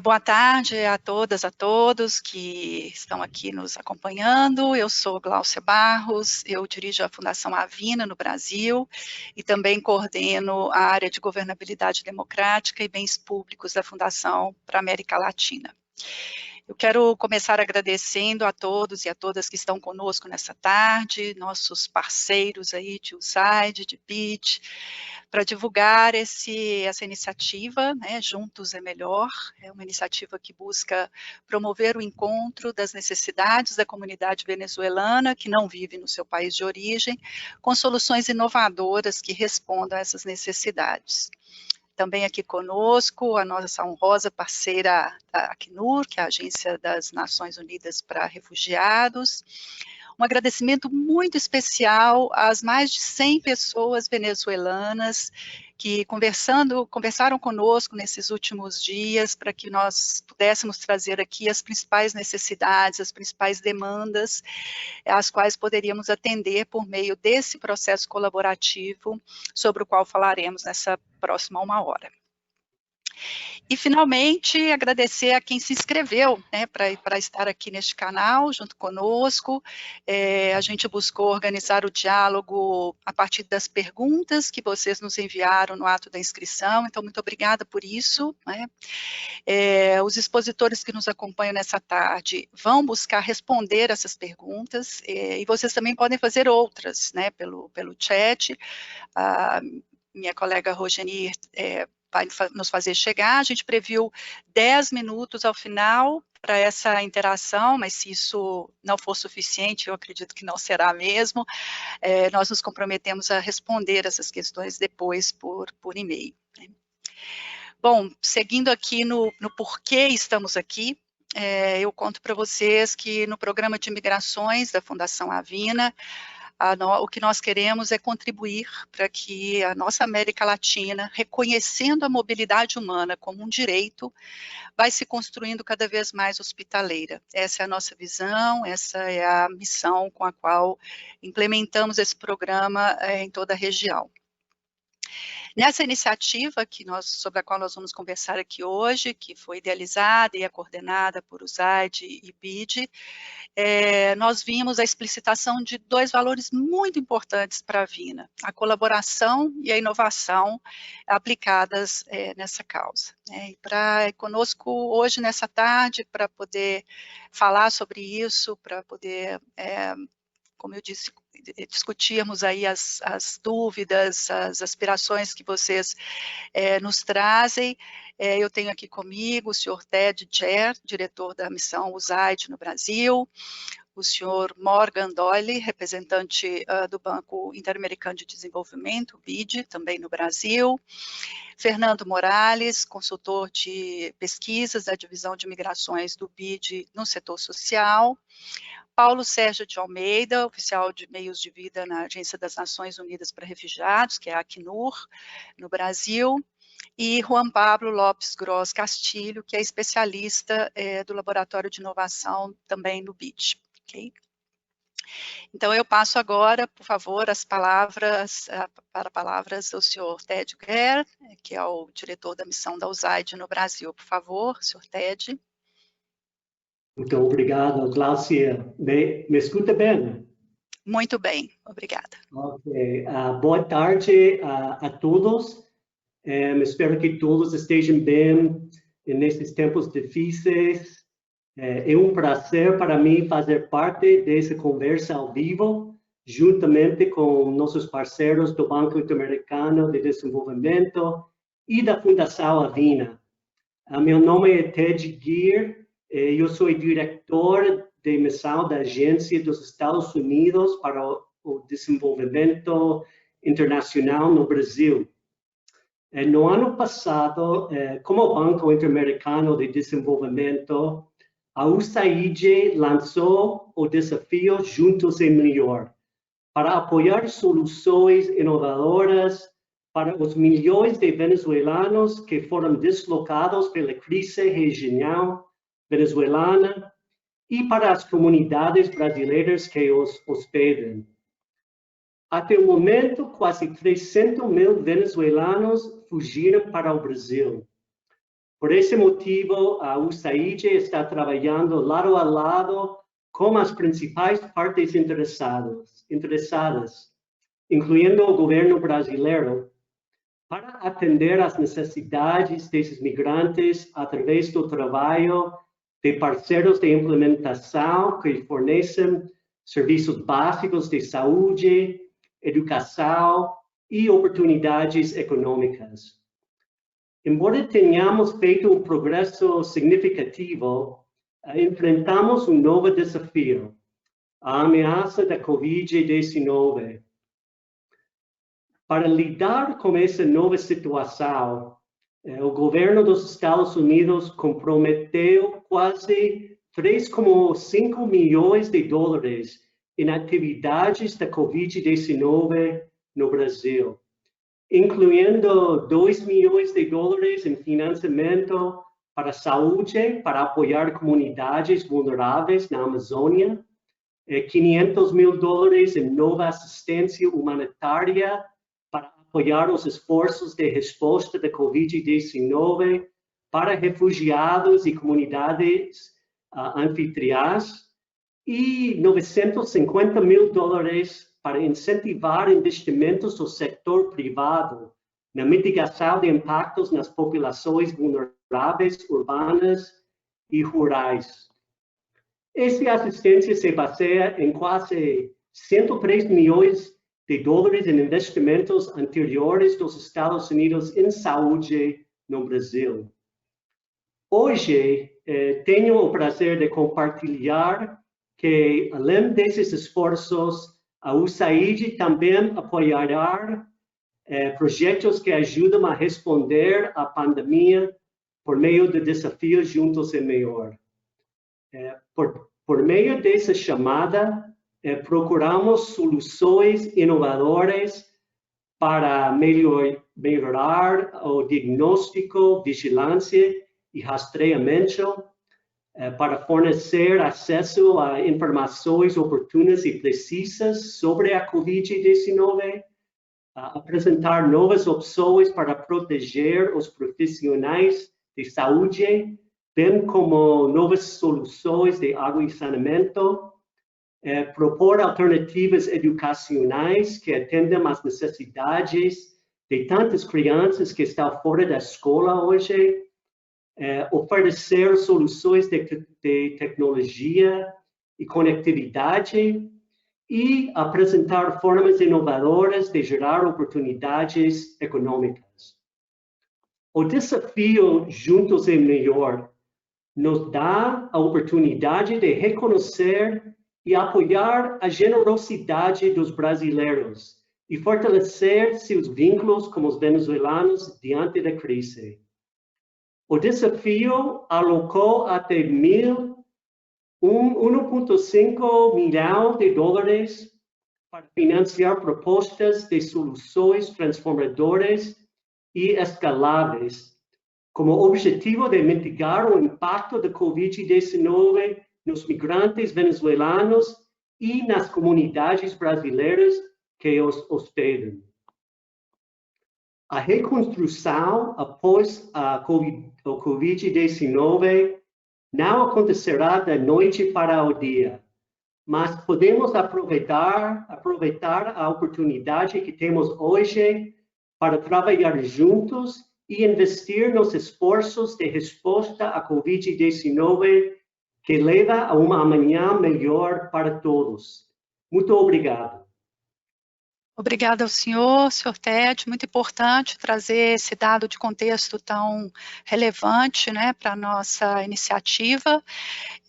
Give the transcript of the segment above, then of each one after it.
Boa tarde a todas, a todos que estão aqui nos acompanhando. Eu sou Gláucia Barros, eu dirijo a Fundação Avina no Brasil e também coordeno a área de governabilidade democrática e bens públicos da Fundação para a América Latina. Eu quero começar agradecendo a todos e a todas que estão conosco nessa tarde, nossos parceiros aí de USAID, de BID, para divulgar essa iniciativa, né, Juntos é Melhor. É uma iniciativa que busca promover o encontro das necessidades da comunidade venezuelana que não vive no seu país de origem, com soluções inovadoras que respondam a essas necessidades. Também aqui conosco a nossa honrosa parceira da Acnur, que é a Agência das Nações Unidas para Refugiados. Um agradecimento muito especial às mais de 100 pessoas venezuelanas que conversaram conosco nesses últimos dias para que nós pudéssemos trazer aqui as principais necessidades, as principais demandas, às quais poderíamos atender por meio desse processo colaborativo, sobre o qual falaremos nessa próxima 1 hora. E, finalmente, agradecer a quem se inscreveu, né, para estar aqui neste canal, junto conosco. A gente buscou organizar o diálogo a partir das perguntas que vocês nos enviaram no ato da inscrição, então, muito obrigada por isso, né. Os expositores que nos acompanham nessa tarde vão buscar responder essas perguntas, e vocês também podem fazer outras, né, pelo chat. A minha colega Rogeni vai nos fazer chegar. A gente previu 10 minutos ao final para essa interação, mas se isso não for suficiente, eu acredito que não será mesmo, nós nos comprometemos a responder essas questões depois por e-mail. Né? Bom, seguindo aqui no porquê estamos aqui, eu conto para vocês que no programa de migrações da Fundação Avina, o que nós queremos é contribuir para que a nossa América Latina, reconhecendo a mobilidade humana como um direito, vai se construindo cada vez mais hospitaleira. Essa é a nossa visão, essa é a missão com a qual implementamos esse programa em toda a região. Nessa iniciativa sobre a qual nós vamos conversar aqui hoje, que foi idealizada e é coordenada por USAID e BID, nós vimos a explicitação de 2 valores muito importantes para a Avina, a colaboração e a inovação aplicadas nessa causa. E conosco hoje, nessa tarde, para poder falar sobre isso, para poder, como eu disse, discutirmos aí as dúvidas, as aspirações que vocês nos trazem. Eu tenho aqui comigo o senhor Ted Ger, diretor da missão USAID no Brasil, o senhor Morgan Doyle, representante do Banco Interamericano de Desenvolvimento, BID, também no Brasil, Fernando Morales, consultor de pesquisas da Divisão de Migrações do BID no setor social, Paulo Sérgio de Almeida, oficial de meios de vida na Agência das Nações Unidas para Refugiados, que é a Acnur, no Brasil, e Juan Pablo Lopes Gross Castilho, que é especialista do Laboratório de Inovação também no BID. Okay? Então, eu passo agora, por favor, para palavras ao senhor Ted Ger, que é o diretor da missão da USAID no Brasil. Por favor, senhor Ted. Muito obrigado, Gláucia. Me escuta bem? Muito bem, obrigada. Ok. Boa tarde a todos. Espero que todos estejam bem nesses tempos difíceis. É um prazer para mim fazer parte dessa conversa ao vivo, juntamente com nossos parceiros do Banco Interamericano de Desenvolvimento e da Fundação Avina. Meu nome é Ted Ger. Eu sou diretor de missão da Agência dos Estados Unidos para o Desenvolvimento Internacional no Brasil. No ano passado, como Banco Interamericano de Desenvolvimento, a USAID lançou o desafio Juntos é Melhor, para apoiar soluções inovadoras para os milhões de venezuelanos que foram deslocados pela crise regional venezuelana e para as comunidades brasileiras que os hospedam. Até o momento, quase 300 mil venezuelanos fugiram para o Brasil. Por esse motivo, a USAID está trabalhando lado a lado com as principais partes interessadas, incluindo o governo brasileiro, para atender às necessidades desses migrantes através do trabalho de parceiros de implementação que fornecem serviços básicos de saúde, educação e oportunidades econômicas. Embora tenhamos feito um progresso significativo, enfrentamos um novo desafio, a ameaça da Covid-19. Para lidar com essa nova situação, o governo dos Estados Unidos comprometeu quase 3,5 milhões de dólares em atividades da Covid-19 no Brasil, incluindo 2 milhões de dólares em financiamento para a saúde, para apoiar comunidades vulneráveis na Amazônia, 500 mil dólares em nova assistência humanitária para apoiar os esforços de resposta da Covid-19 para refugiados e comunidades anfitriãs, e 950 mil dólares para incentivar investimentos do setor privado na mitigação de impactos nas populações vulneráveis urbanas e rurais. Essa assistência se baseia em quase 103 milhões de dólares em investimentos anteriores dos Estados Unidos em saúde no Brasil. Hoje, tenho o prazer de compartilhar que, além desses esforços, a USAID também apoiará projetos que ajudam a responder à pandemia por meio de desafios juntos é melhor. Por meio dessa chamada, procuramos soluções inovadoras para melhorar o diagnóstico, vigilância e rastreamento, para fornecer acesso a informações oportunas e precisas sobre a Covid-19, apresentar novas opções para proteger os profissionais de saúde, bem como novas soluções de água e saneamento, propor alternativas educacionais que atendam às necessidades de tantas crianças que estão fora da escola hoje, oferecer soluções de tecnologia e conectividade e apresentar formas inovadoras de gerar oportunidades econômicas. O desafio Juntos é Melhor nos dá a oportunidade de reconhecer e apoiar a generosidade dos brasileiros e fortalecer seus vínculos com os venezuelanos diante da crise. O desafio alocou até 1,5 milhão de dólares para financiar propostas de soluções transformadoras e escaláveis, como objetivo de mitigar o impacto da Covid-19 nos migrantes venezuelanos e nas comunidades brasileiras que os hospedam. A reconstrução após a Covid-19 não acontecerá da noite para o dia, mas podemos aproveitar a oportunidade que temos hoje para trabalhar juntos e investir nos esforços de resposta à Covid-19 que leva a uma amanhã melhor para todos. Muito obrigado. Obrigada ao senhor Ted, muito importante trazer esse dado de contexto tão relevante, né, para a nossa iniciativa,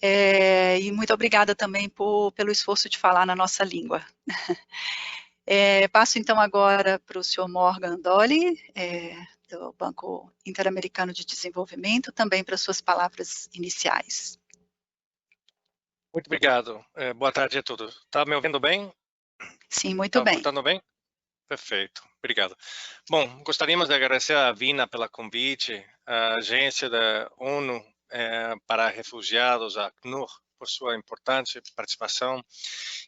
e muito obrigada também pelo esforço de falar na nossa língua. Passo então agora para o senhor Morgan Dolly, do Banco Interamericano de Desenvolvimento, também para suas palavras iniciais. Muito obrigado. Boa tarde a todos. Está me ouvindo bem? Sim, muito bem. Está bem? Perfeito, obrigado. Bom, gostaríamos de agradecer a Vina pela convite, a Agência da ONU para Refugiados, a ACNUR, por sua importante participação,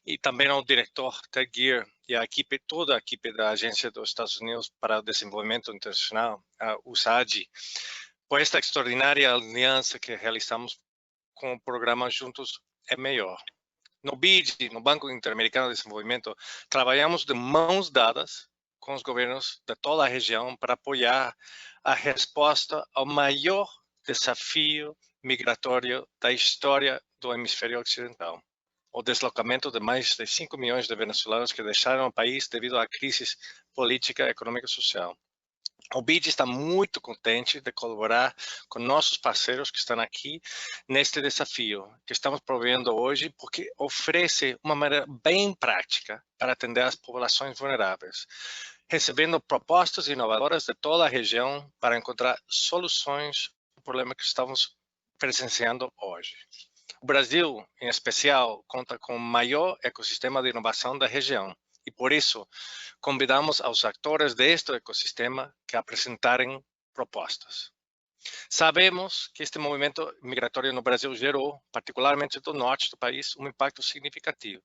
e também ao diretor Ted Geer e a equipe, toda a equipe da Agência dos Estados Unidos para o Desenvolvimento Internacional, a USAID, por esta extraordinária aliança que realizamos com o programa Juntos é Melhor. No BID, no Banco Interamericano de Desenvolvimento, trabalhamos de mãos dadas com os governos de toda a região para apoiar a resposta ao maior desafio migratório da história do hemisfério ocidental: o deslocamento de mais de 5 milhões de venezuelanos que deixaram o país devido à crise política, econômica e social. O BID está muito contente de colaborar com nossos parceiros que estão aqui neste desafio que estamos provendo hoje, porque oferece uma maneira bem prática para atender as populações vulneráveis, recebendo propostas inovadoras de toda a região para encontrar soluções ao problema que estamos presenciando hoje. O Brasil, em especial, conta com o maior ecossistema de inovação da região e, por isso, convidamos aos atores deste ecossistema que apresentarem propostas. Sabemos que este movimento migratório no Brasil gerou, particularmente do norte do país, um impacto significativo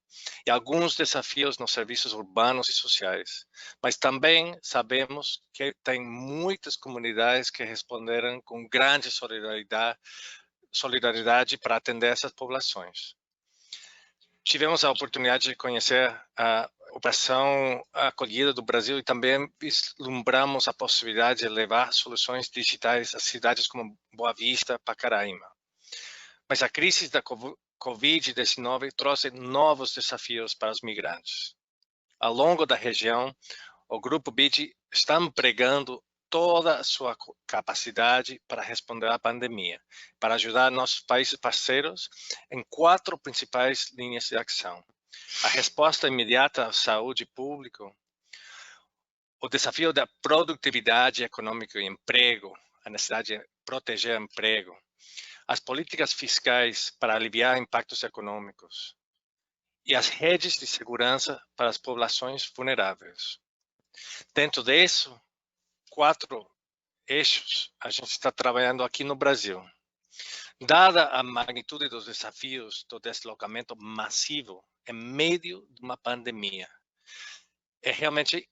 e alguns desafios nos serviços urbanos e sociais. Mas também sabemos que tem muitas comunidades que responderam com grande solidariedade para atender essas populações. Tivemos a oportunidade de conhecer a operação acolhida do Brasil e também vislumbramos a possibilidade de levar soluções digitais a cidades como Boa Vista, Pacaraima. Mas a crise da Covid-19 trouxe novos desafios para os migrantes. Ao longo da região, o Grupo BID está empregando toda a sua capacidade para responder à pandemia, para ajudar nossos países parceiros em 4 principais linhas de ação: a resposta imediata à saúde pública, o desafio da produtividade econômica e emprego, a necessidade de proteger o emprego, as políticas fiscais para aliviar impactos econômicos e as redes de segurança para as populações vulneráveis. Dentro disso, 4 eixos a gente está trabalhando aqui no Brasil. Dada a magnitude dos desafios do deslocamento massivo em meio de uma pandemia, é realmente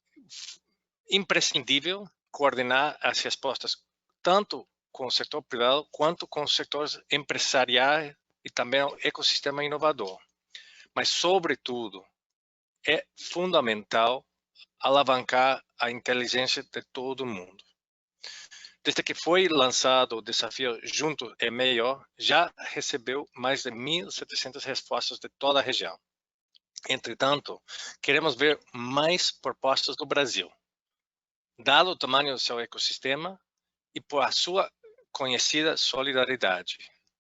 imprescindível coordenar as respostas tanto com o setor privado quanto com os setores empresariais e também o ecossistema inovador. Mas, sobretudo, é fundamental alavancar a inteligência de todo mundo. Desde que foi lançado o desafio Juntos é Melhor, já recebeu mais de 1.700 respostas de toda a região. Entretanto, queremos ver mais propostas do Brasil, dado o tamanho do seu ecossistema e por a sua conhecida solidariedade.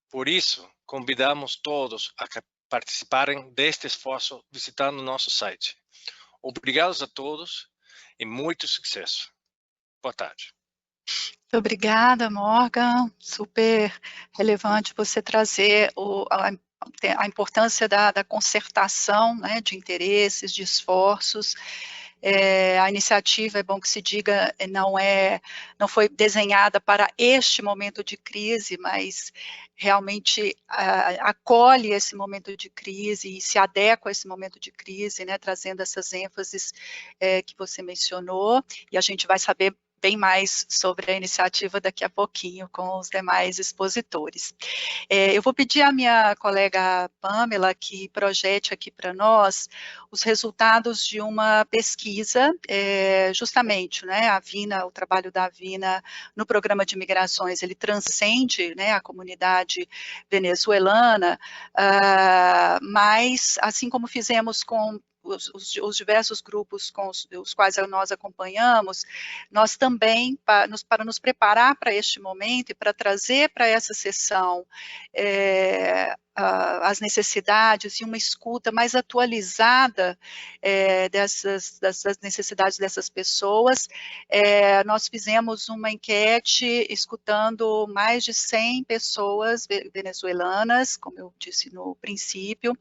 Por isso, convidamos todos a participarem deste esforço visitando nosso site. Obrigados a todos e muito sucesso. Boa tarde. Muito obrigada, Morgan. Super relevante você trazer a importância da concertação, né, de interesses, de esforços. A iniciativa, é bom que se diga, não foi desenhada para este momento de crise, mas realmente acolhe esse momento de crise e se adequa a esse momento de crise, né, trazendo essas ênfases que você mencionou, e a gente vai saber bem mais sobre a iniciativa daqui a pouquinho com os demais expositores. Eu vou pedir à minha colega Pamela que projete aqui para nós os resultados de uma pesquisa, justamente, né, a Vina, o trabalho da Vina no programa de migrações, ele transcende, né, a comunidade venezuelana, mas, assim como fizemos com os diversos grupos com os quais nós acompanhamos, nós também, para nos preparar para este momento e para trazer para essa sessão as necessidades e uma escuta mais atualizada dessas necessidades dessas pessoas, nós fizemos uma enquete escutando mais de 100 pessoas venezuelanas, como eu disse no princípio,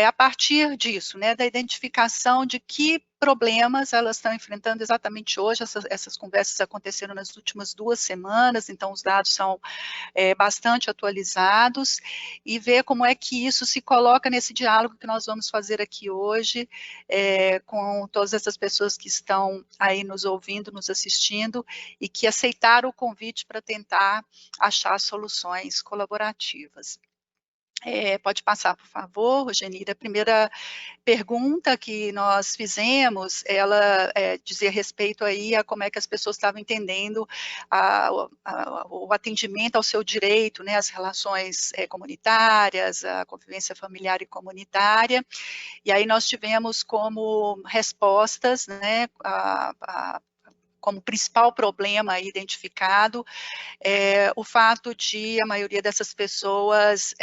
a partir disso, né, né, da identificação de que problemas elas estão enfrentando exatamente hoje. Essas conversas aconteceram nas últimas 2 semanas, então os dados são bastante atualizados, e ver como é que isso se coloca nesse diálogo que nós vamos fazer aqui hoje, com todas essas pessoas que estão aí nos ouvindo, nos assistindo, e que aceitaram o convite para tentar achar soluções colaborativas. Pode passar, por favor, Rogenira. A primeira pergunta que nós fizemos, ela dizia respeito aí a como é que as pessoas estavam entendendo o atendimento ao seu direito, né, as relações comunitárias, a convivência familiar e comunitária, e aí nós tivemos como respostas, né, como principal problema identificado, o fato de a maioria dessas pessoas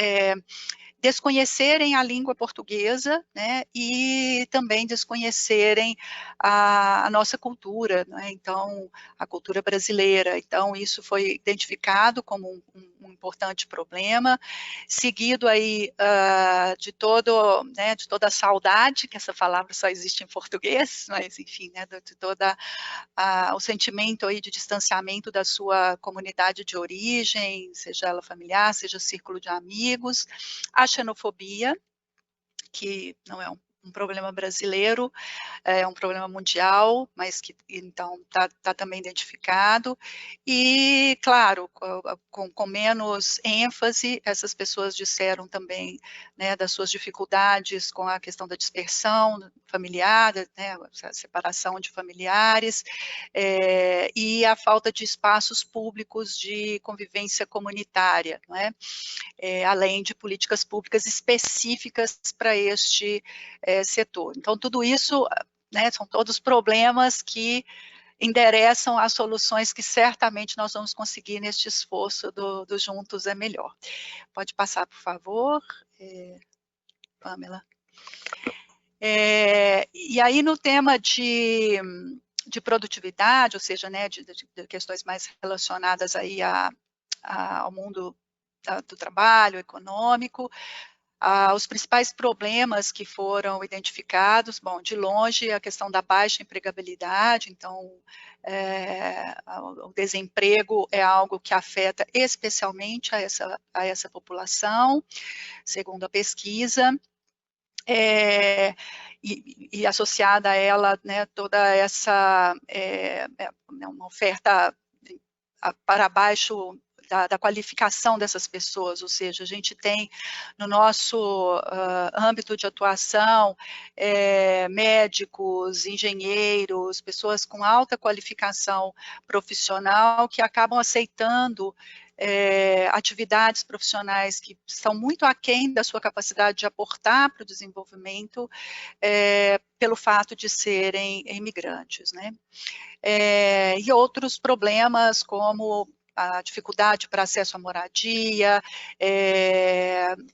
desconhecerem a língua portuguesa, né, e também desconhecerem a nossa cultura, né, então, a cultura brasileira. Então, isso foi identificado como um importante problema, seguido aí de toda a saudade, que essa palavra só existe em português, mas, enfim, né, de toda o sentimento aí de distanciamento da sua comunidade de origem, seja ela familiar, seja círculo de amigos, a xenofobia, que não é um problema brasileiro, é um problema mundial, mas que então está também identificado, e claro, com menos ênfase, essas pessoas disseram também, né, das suas dificuldades com a questão da dispersão familiar, né, a separação de familiares, e a falta de espaços públicos de convivência comunitária, não é? Além de políticas públicas específicas para este setor. Então, tudo isso, né, são todos problemas que endereçam as soluções que certamente nós vamos conseguir neste esforço do Juntos é Melhor. Pode passar, por favor, Pamela. E aí, no tema de produtividade, ou seja, né, de questões mais relacionadas aí ao mundo do trabalho econômico, os principais problemas que foram identificados, bom, de longe, a questão da baixa empregabilidade, então, o desemprego é algo que afeta especialmente a essa população, segundo a pesquisa, e associada a ela, né, toda essa uma oferta para baixo da qualificação dessas pessoas, ou seja, a gente tem no nosso âmbito de atuação médicos, engenheiros, pessoas com alta qualificação profissional que acabam aceitando atividades profissionais que estão muito aquém da sua capacidade de aportar para o desenvolvimento pelo fato de serem imigrantes, né? E outros problemas como a dificuldade para acesso à moradia,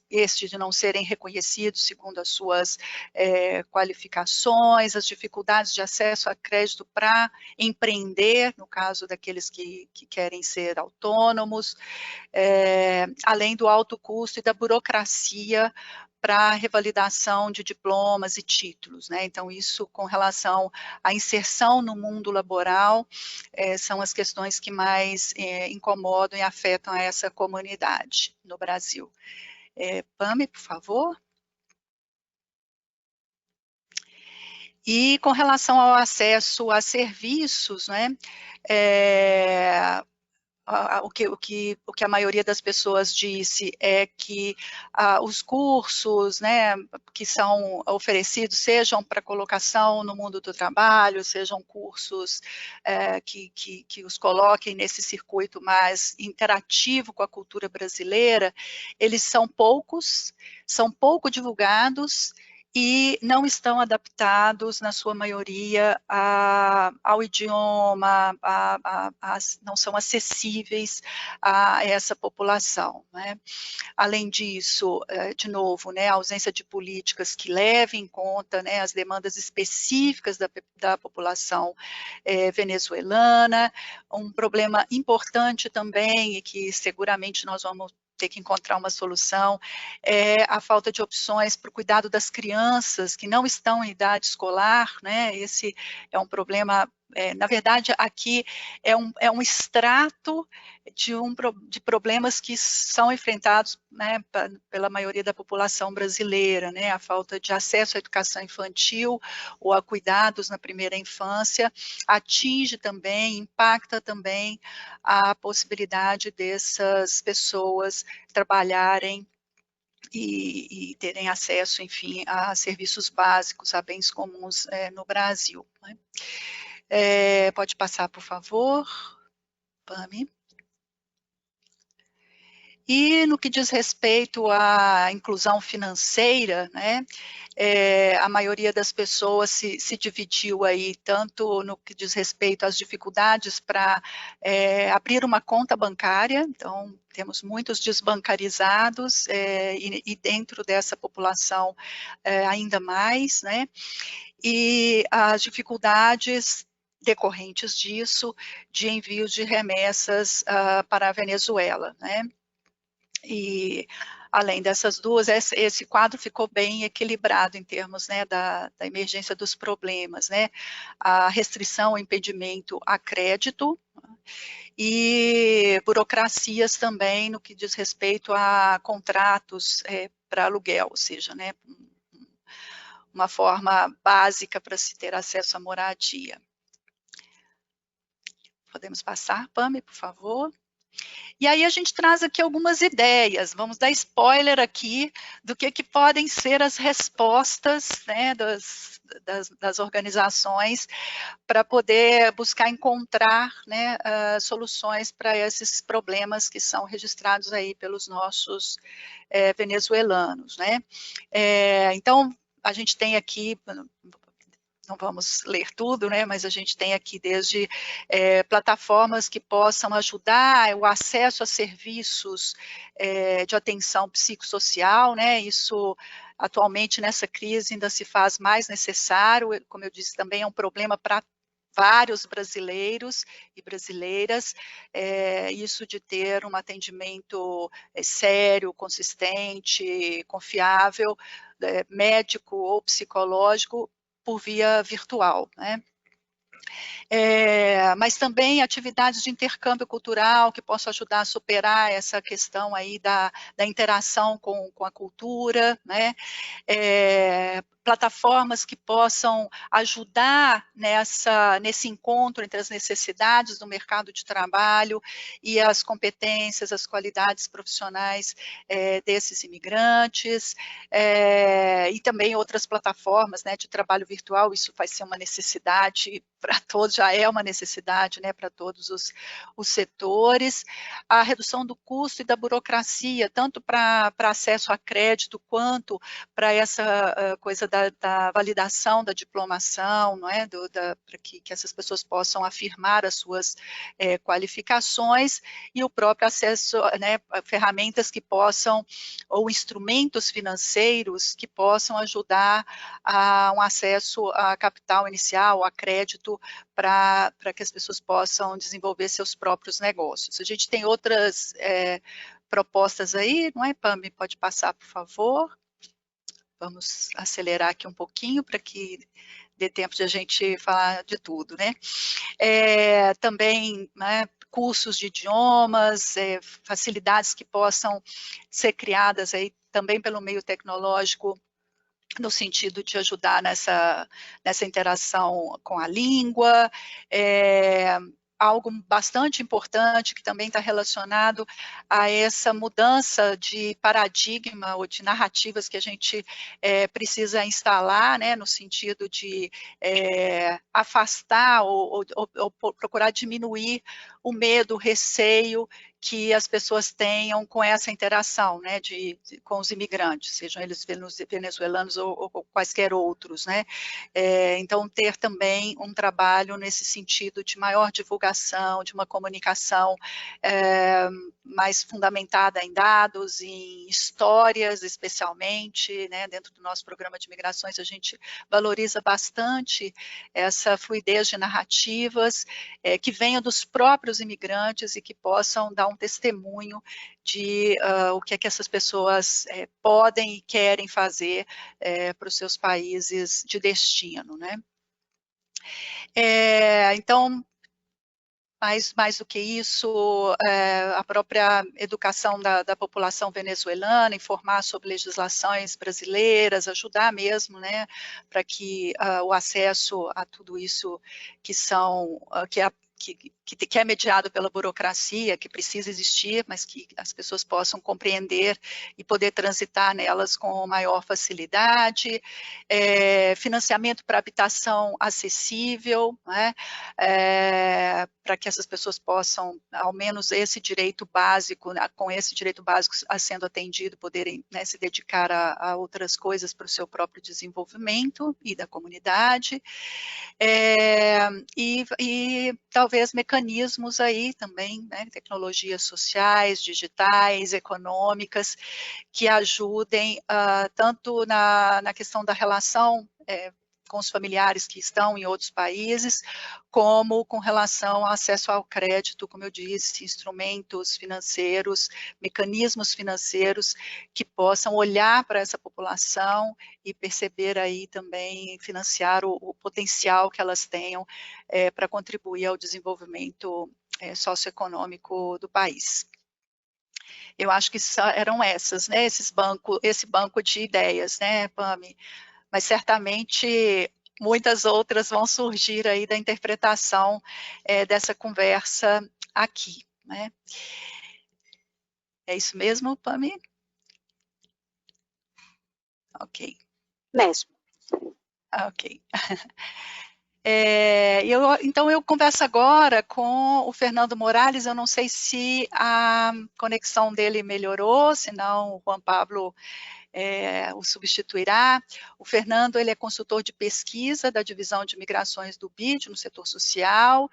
estes de não serem reconhecidos segundo as suas qualificações, as dificuldades de acesso a crédito para empreender, no caso daqueles que querem ser autônomos, além do alto custo e da burocracia para a revalidação de diplomas e títulos, né? Então, isso com relação à inserção no mundo laboral, são as questões que mais incomodam e afetam a essa comunidade no Brasil. Pame, por favor. E com relação ao acesso a serviços, né? O que a maioria das pessoas disse é que os cursos, né, que são oferecidos, sejam para colocação no mundo do trabalho, sejam cursos que os coloquem nesse circuito mais interativo com a cultura brasileira, eles são poucos, são pouco divulgados e não estão adaptados, na sua maioria, ao idioma, não são acessíveis a essa população, né? Além disso, de novo, né, a ausência de políticas que levem em conta, né, as demandas específicas da população venezuelana, um problema importante também, e que seguramente nós vamos ter que encontrar uma solução, é a falta de opções para o cuidado das crianças que não estão em idade escolar, né? Esse é um problema, na verdade, aqui é um extrato de problemas que são enfrentados, né, pela maioria da população brasileira, né? A falta de acesso à educação infantil ou a cuidados na primeira infância atinge também, impacta também a possibilidade dessas pessoas trabalharem e terem acesso, enfim, a serviços básicos, a bens comuns no Brasil, né? Pode passar, por favor, Pami. E no que diz respeito à inclusão financeira, né, a maioria das pessoas se dividiu aí, tanto no que diz respeito às dificuldades para abrir uma conta bancária, então temos muitos desbancarizados, e dentro dessa população ainda mais, né, e as dificuldades decorrentes disso, de envios de remessas para a Venezuela, né. E, além dessas duas, esse quadro ficou bem equilibrado em termos, né, da emergência dos problemas, né, a restrição, o impedimento a crédito, e burocracias também no que diz respeito a contratos para aluguel, ou seja, né, uma forma básica para se ter acesso à moradia. Podemos passar, Pami, por favor? E aí a gente traz aqui algumas ideias, vamos dar spoiler aqui do que podem ser as respostas, né, das organizações para poder buscar encontrar, né, soluções para esses problemas que são registrados aí pelos nossos venezuelanos, né. Então, a gente tem aqui, não vamos ler tudo, né, mas a gente tem aqui desde plataformas que possam ajudar o acesso a serviços de atenção psicossocial, né, isso atualmente nessa crise ainda se faz mais necessário, como eu disse, também é um problema para vários brasileiros e brasileiras, isso de ter um atendimento sério, consistente, confiável, médico ou psicológico, por via virtual, né? Mas também atividades de intercâmbio cultural que possam ajudar a superar essa questão aí da interação com a cultura, né? Plataformas que possam ajudar nesse encontro entre as necessidades do mercado de trabalho e as competências, as qualidades profissionais desses imigrantes, e também outras plataformas, né, de trabalho virtual, isso vai ser uma necessidade para todos, já é uma necessidade, né, para todos os setores, a redução do custo e da burocracia, tanto para acesso a crédito, quanto para essa coisa da validação da diplomação, não é? Para que essas pessoas possam afirmar as suas qualificações, e o próprio acesso, né, a ferramentas que possam, ou instrumentos financeiros que possam ajudar a um acesso a capital inicial, a crédito, para que as pessoas possam desenvolver seus próprios negócios. A gente tem outras propostas aí, não é, Pami? Pode passar, por favor. Vamos acelerar aqui um pouquinho para que dê tempo de a gente falar de tudo, né? Também, né, cursos de idiomas, facilidades que possam ser criadas aí também pelo meio tecnológico, no sentido de ajudar nessa interação com a língua, algo bastante importante que também está relacionado a essa mudança de paradigma ou de narrativas que a gente precisa instalar, né, no sentido de afastar ou procurar diminuir o medo, o receio que as pessoas tenham com essa interação, né, com os imigrantes, sejam eles venezuelanos ou quaisquer outros, né. Então, ter também um trabalho nesse sentido de maior divulgação, de uma comunicação mais fundamentada em dados, em histórias, especialmente, né, dentro do nosso programa de migrações, a gente valoriza bastante essa fluidez de narrativas que venham dos próprios imigrantes e que possam dar um testemunho de o que é que essas pessoas podem e querem fazer para os seus países de destino, né? Então, mais do que isso, a própria educação da população venezuelana, informar sobre legislações brasileiras, ajudar mesmo, né, para que o acesso a tudo isso que é mediado pela burocracia, que precisa existir, mas que as pessoas possam compreender e poder transitar nelas com maior facilidade, financiamento para habitação acessível, né, para que essas pessoas possam, ao menos esse direito básico, com esse direito básico sendo atendido, poderem, né, se dedicar a outras coisas para o seu próprio desenvolvimento e da comunidade, e talvez mecanismos aí também, né, tecnologias sociais, digitais, econômicas, que ajudem tanto na questão da relação com os familiares que estão em outros países, como com relação ao acesso ao crédito, como eu disse, instrumentos financeiros, mecanismos financeiros que possam olhar para essa população e perceber aí também, financiar o potencial que elas tenham para contribuir ao desenvolvimento socioeconômico do país. Eu acho que eram essas, né, esse banco de ideias, né, Pami? Mas certamente muitas outras vão surgir aí da interpretação dessa conversa aqui, né? É isso mesmo, Pami? Ok. Mesmo. Ok. Então, eu converso agora com o Fernando Morales. Eu não sei se a conexão dele melhorou, senão o Juan Pablo o substituirá. O Fernando, ele é consultor de pesquisa da divisão de migrações do BID, no setor social,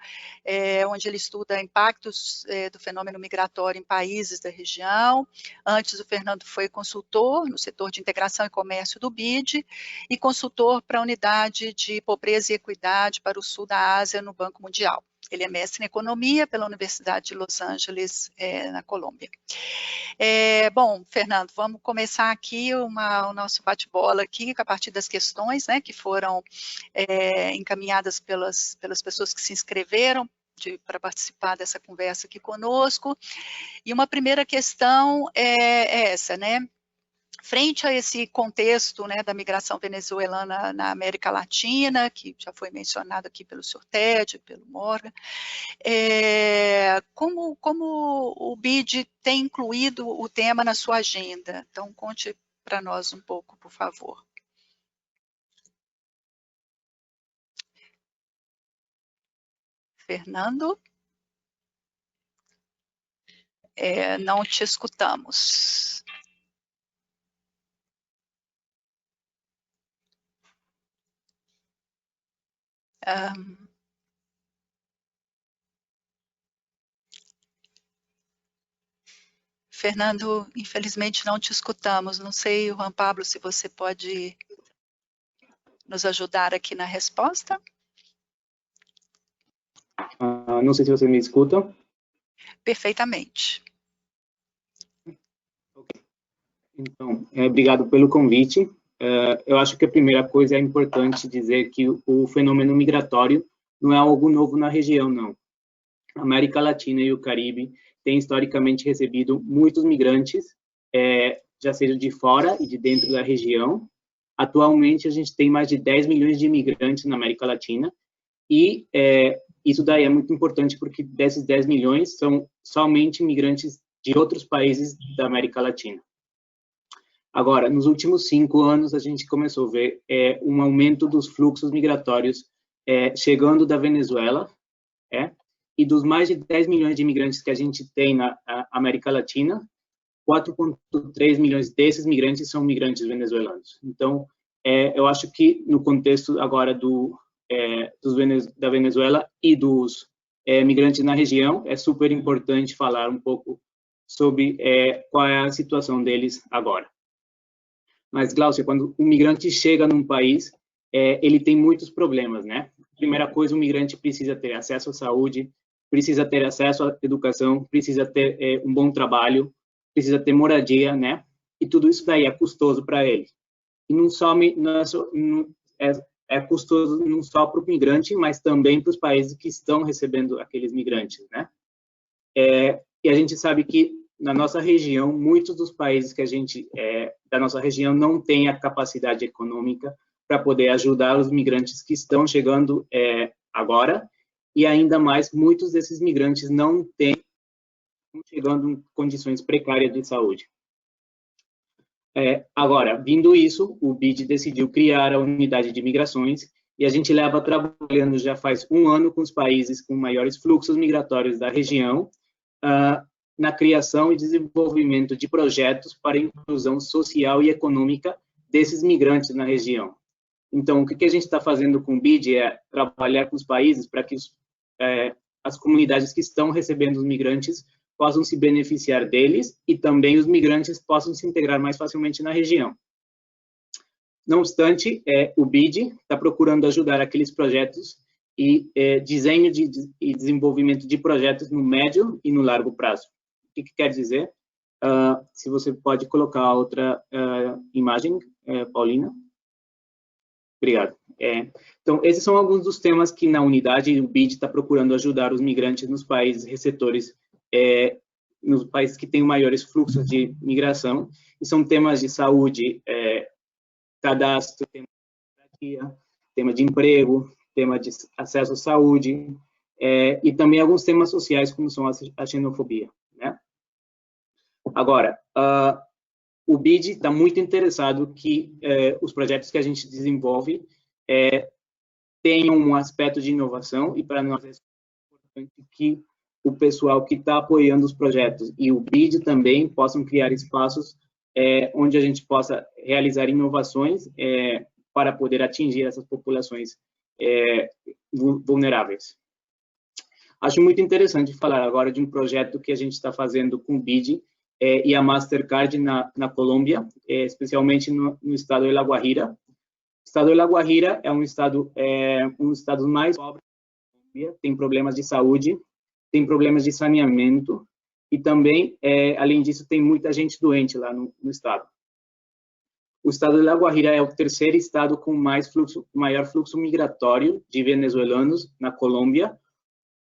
onde ele estuda impactos do fenômeno migratório em países da região. Antes, o Fernando foi consultor no setor de integração e comércio do BID e consultor para a unidade de pobreza e equidade para o sul da Ásia no Banco Mundial. Ele é mestre em economia pela Universidade de Los Angeles, na Colômbia. Bom, Fernando, vamos começar aqui o nosso bate-bola aqui, a partir das questões, né, que foram encaminhadas pelas pessoas que se inscreveram para participar dessa conversa aqui conosco. E uma primeira questão é essa, né? Frente a esse contexto, né, da migração venezuelana na América Latina, que já foi mencionado aqui pelo Sr. Ted, pelo Morgan, como o BID tem incluído o tema na sua agenda? Então, conte para nós um pouco, por favor. Fernando? Não te escutamos. Fernando, infelizmente não te escutamos. Não sei, Juan Pablo, se você pode nos ajudar aqui na resposta. Não sei se você me escuta. Perfeitamente. Então, obrigado pelo convite. Eu acho que a primeira coisa é importante dizer que o fenômeno migratório não é algo novo na região, não. A América Latina e o Caribe têm historicamente recebido muitos migrantes, já seja de fora e de dentro da região. Atualmente, a gente tem mais de 10 milhões de imigrantes na América Latina, e isso daí é muito importante, porque desses 10 milhões são somente imigrantes de outros países da América Latina. Agora, nos últimos 5 anos, a gente começou a ver um aumento dos fluxos migratórios chegando da Venezuela, e dos mais de 10 milhões de imigrantes que a gente tem na América Latina, 4,3 milhões desses migrantes são migrantes venezuelanos. Então, eu acho que no contexto agora da Venezuela e dos migrantes na região, é super importante falar um pouco sobre qual é a situação deles agora. Mas, Glaucia, quando o migrante chega num país, ele tem muitos problemas, né? Primeira coisa, o migrante precisa ter acesso à saúde, precisa ter acesso à educação, precisa ter um bom trabalho, precisa ter moradia, né? E tudo isso daí é custoso para ele. E é custoso não só para o migrante, mas também para os países que estão recebendo aqueles migrantes, né? E a gente sabe que na nossa região, muitos dos países da nossa região não têm a capacidade econômica para poder ajudar os migrantes que estão chegando agora, e ainda mais, muitos desses migrantes não estão chegando em condições precárias de saúde. Agora, vindo isso, o BID decidiu criar a unidade de migrações, e a gente leva trabalhando já faz 1 ano com os países com maiores fluxos migratórios da região, na criação e desenvolvimento de projetos para a inclusão social e econômica desses migrantes na região. Então, o que a gente está fazendo com o BID é trabalhar com os países para que as comunidades que estão recebendo os migrantes possam se beneficiar deles e também os migrantes possam se integrar mais facilmente na região. Não obstante, o BID está procurando ajudar aqueles projetos e desenho e desenvolvimento de projetos no médio e no largo prazo. O que quer dizer? Se você pode colocar outra imagem, Paulina. Obrigado. Então, esses são alguns dos temas que na unidade o BID está procurando ajudar os migrantes nos países receptores, nos países que têm maiores fluxos de migração, e são temas de saúde, cadastro, tema de emprego, tema de acesso à saúde, e também alguns temas sociais, como são a xenofobia, né? Agora, o BID está muito interessado que os projetos que a gente desenvolve tenham um aspecto de inovação, e para nós é importante que o pessoal que está apoiando os projetos e o BID também possam criar espaços onde a gente possa realizar inovações para poder atingir essas populações vulneráveis. Acho muito interessante falar agora de um projeto que a gente está fazendo com o BID e a Mastercard na Colômbia, especialmente no estado de La Guajira. O estado de La Guajira é um dos estados mais pobres da Colômbia, tem problemas de saúde, tem problemas de saneamento, e também, além disso, tem muita gente doente lá no estado. O estado de La Guajira é o 3º estado com maior fluxo migratório de venezuelanos na Colômbia,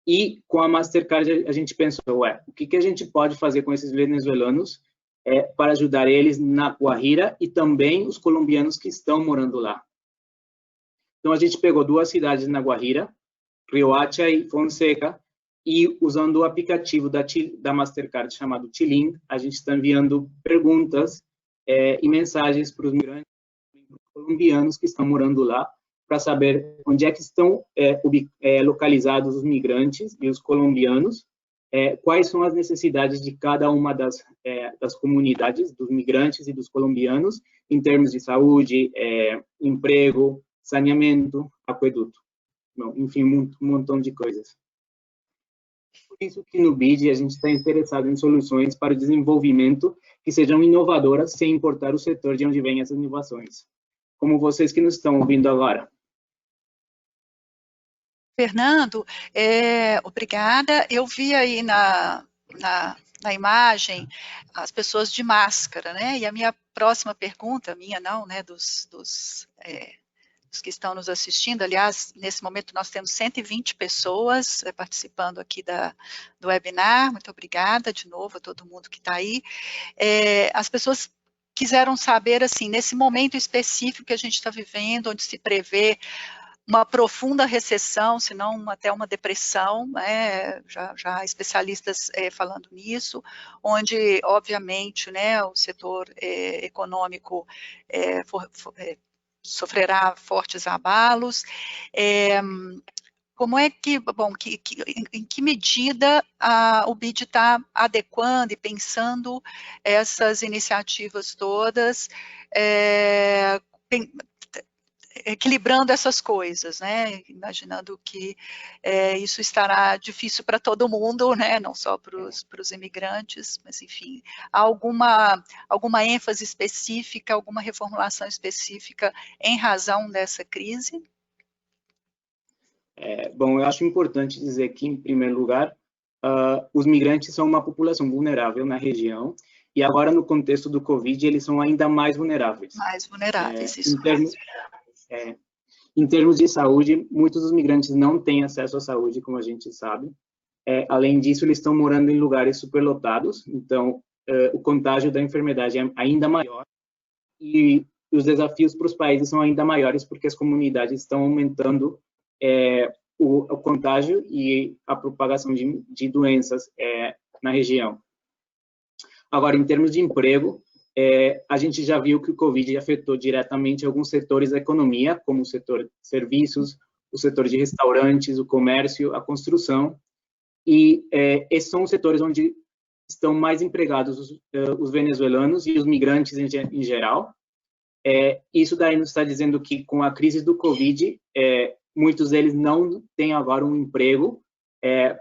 e com a Mastercard a gente pensou, o que a gente pode fazer com esses venezuelanos para ajudar eles na Guajira e também os colombianos que estão morando lá. Então, a gente pegou 2 cidades na Guajira, Riohacha e Fonseca, e usando o aplicativo da Mastercard chamado Tilin, a gente está enviando perguntas e mensagens para os migrantes colombianos que estão morando lá, para saber onde é que estão localizados os migrantes e os colombianos, quais são as necessidades de cada uma das comunidades, dos migrantes e dos colombianos, em termos de saúde, emprego, saneamento, aqueduto. Bom, enfim, um montão de coisas. Por isso que no BID a gente está interessado em soluções para o desenvolvimento que sejam inovadoras sem importar o setor de onde vêm essas inovações. Como vocês que nos estão ouvindo agora. Fernando, obrigada. Eu vi aí na imagem as pessoas de máscara, né? E a minha próxima pergunta, minha não, né? Dos que estão nos assistindo, aliás, nesse momento nós temos 120 pessoas participando aqui do webinar, muito obrigada de novo a todo mundo que está aí. As pessoas quiseram saber, assim, nesse momento específico que a gente está vivendo, onde se prevê uma profunda recessão, se não até uma depressão, né, já há especialistas falando nisso, onde, obviamente, né, o setor econômico sofrerá fortes abalos. Como é que, bom, em que medida o BID está adequando e pensando essas iniciativas todas, equilibrando essas coisas, né? Imaginando que isso estará difícil para todo mundo, né? Não só para os imigrantes, mas enfim, há alguma ênfase específica, alguma reformulação específica em razão dessa crise? Bom, eu acho importante dizer que, em primeiro lugar, os migrantes são uma população vulnerável na região, e agora, no contexto do Covid, eles são ainda mais vulneráveis. Mais vulneráveis, isso em termos de saúde, muitos dos migrantes não têm acesso à saúde, como a gente sabe. Além disso, eles estão morando em lugares superlotados, então o contágio da enfermidade é ainda maior, e os desafios para os países são ainda maiores, porque as comunidades estão aumentando o contágio e a propagação de doenças na região. Agora, em termos de emprego, a gente já viu que o Covid afetou diretamente alguns setores da economia, como o setor de serviços, o setor de restaurantes, o comércio, a construção, e esses são os setores onde estão mais empregados os venezuelanos e os migrantes em geral. Isso daí nos está dizendo que, com a crise do Covid, muitos deles não têm agora um emprego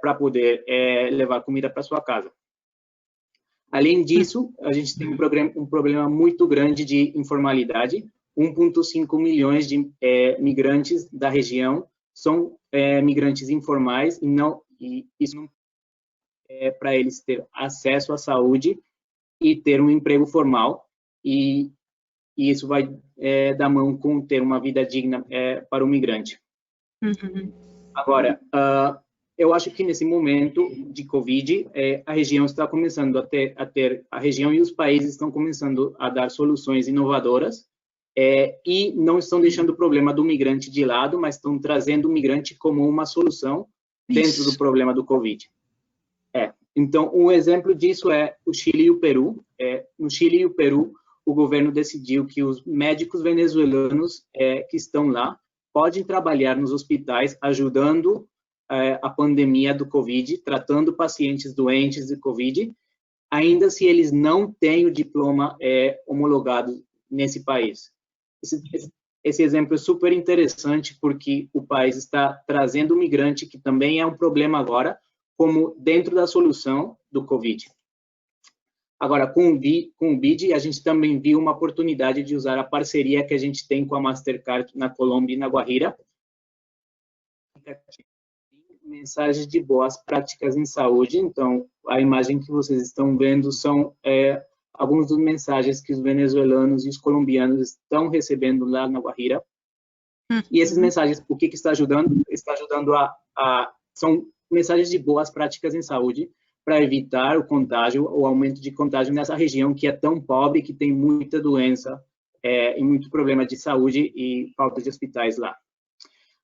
para poder levar comida para sua casa. Além disso, a gente tem um problema muito grande de informalidade. 1,5 milhões de migrantes da região são migrantes informais, e isso não é para eles ter acesso à saúde e ter um emprego formal, e isso vai dar mão com ter uma vida digna para o migrante. Uhum. Agora, eu acho que nesse momento de Covid, a região está começando a região e os países estão começando a dar soluções inovadoras, e não estão deixando o problema do migrante de lado, mas estão trazendo o migrante como uma solução dentro do problema do Covid. Então, um exemplo disso é o Chile e o Peru. No Chile e o Peru, o governo decidiu que os médicos venezuelanos que estão lá podem trabalhar nos hospitais ajudando a pandemia do Covid, tratando pacientes doentes de Covid, ainda se eles não têm o diploma homologado nesse país. Esse exemplo é super interessante, porque o país está trazendo o migrante, que também é um problema agora, como dentro da solução do Covid. Agora, com o BID, a gente também viu uma oportunidade de usar a parceria que a gente tem com a Mastercard na Colômbia e na Guajira. Mensagens de boas práticas em saúde. Então, a imagem que vocês estão vendo são algumas das mensagens que os venezuelanos e os colombianos estão recebendo lá na Guajira. E essas mensagens, o que está ajudando? Está ajudando são mensagens de boas práticas em saúde para evitar o contágio, o aumento de contágio nessa região que é tão pobre, que tem muita doença e muito problema de saúde e falta de hospitais lá.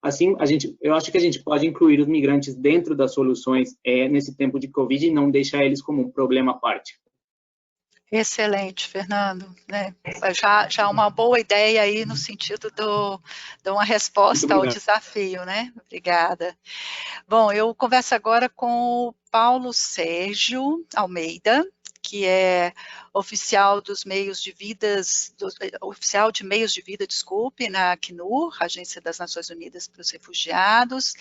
Assim, eu acho que a gente pode incluir os migrantes dentro das soluções nesse tempo de Covid e não deixar eles como um problema à parte. Excelente, Fernando. Já uma boa ideia aí no sentido de uma resposta ao desafio, né? Obrigada. Bom, eu converso agora com o Paulo Sérgio Almeida, que é oficial de meios de vida, na Acnur, Agência das Nações Unidas para os Refugiados.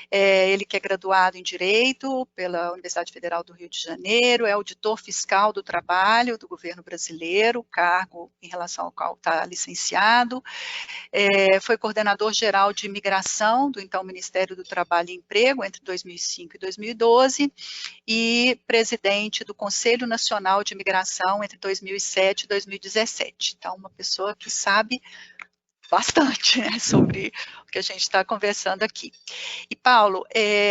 Ele que é graduado em Direito pela Universidade Federal do Rio de Janeiro, é auditor fiscal do trabalho do governo brasileiro, cargo em relação ao qual está licenciado. Foi coordenador geral de imigração do então Ministério do Trabalho e Emprego entre 2005 e 2012 e presidente do Conselho Nacional de Imigração entre 2007 e 2017. Então, uma pessoa que sabe bastante, né, sobre o que a gente está conversando aqui. E, Paulo,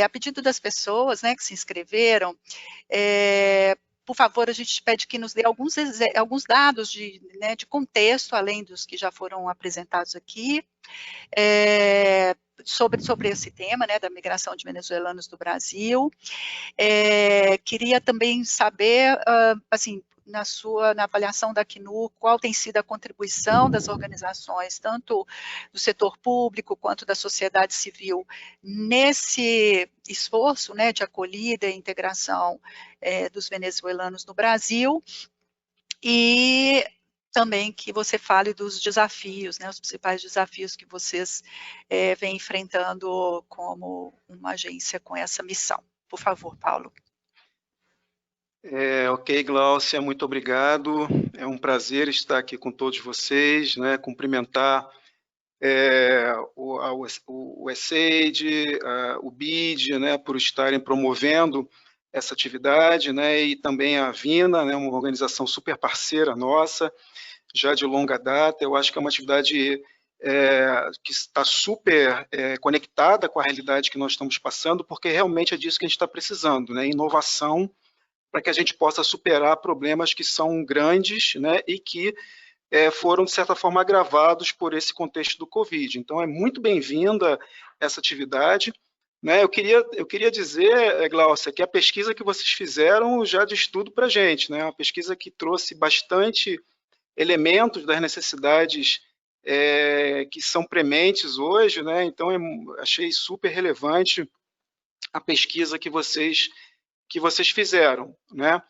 a pedido das pessoas, né, que se inscreveram, por favor, a gente pede que nos dê alguns dados de contexto, além dos que já foram apresentados aqui, sobre esse tema, né, da migração de venezuelanos do Brasil. Queria também saber, assim, na avaliação da Acnur, qual tem sido a contribuição das organizações, tanto do setor público quanto da sociedade civil, nesse esforço, né, de acolhida e integração dos venezuelanos no Brasil, e também que você fale dos desafios, né, os principais desafios que vocês vêm enfrentando como uma agência com essa missão. Por favor, Paulo. Ok, Gláucia, muito obrigado. É um prazer estar aqui com todos vocês, né, cumprimentar o USAID, o BID, né, por estarem promovendo essa atividade, né, e também a Vina, né, uma organização super parceira nossa, já de longa data. Eu acho que é uma atividade que está super conectada com a realidade que nós estamos passando, porque realmente é disso que a gente está precisando, né, inovação, para que a gente possa superar problemas que são grandes, né, e que foram, de certa forma, agravados por esse contexto do Covid. Então, é muito bem-vinda essa atividade. Né? Eu queria dizer, Glaucia, que a pesquisa que vocês fizeram já diz tudo para a gente, né? Uma pesquisa que trouxe bastante elementos das necessidades que são prementes hoje, né? Então, achei super relevante a pesquisa que vocês fizeram, né?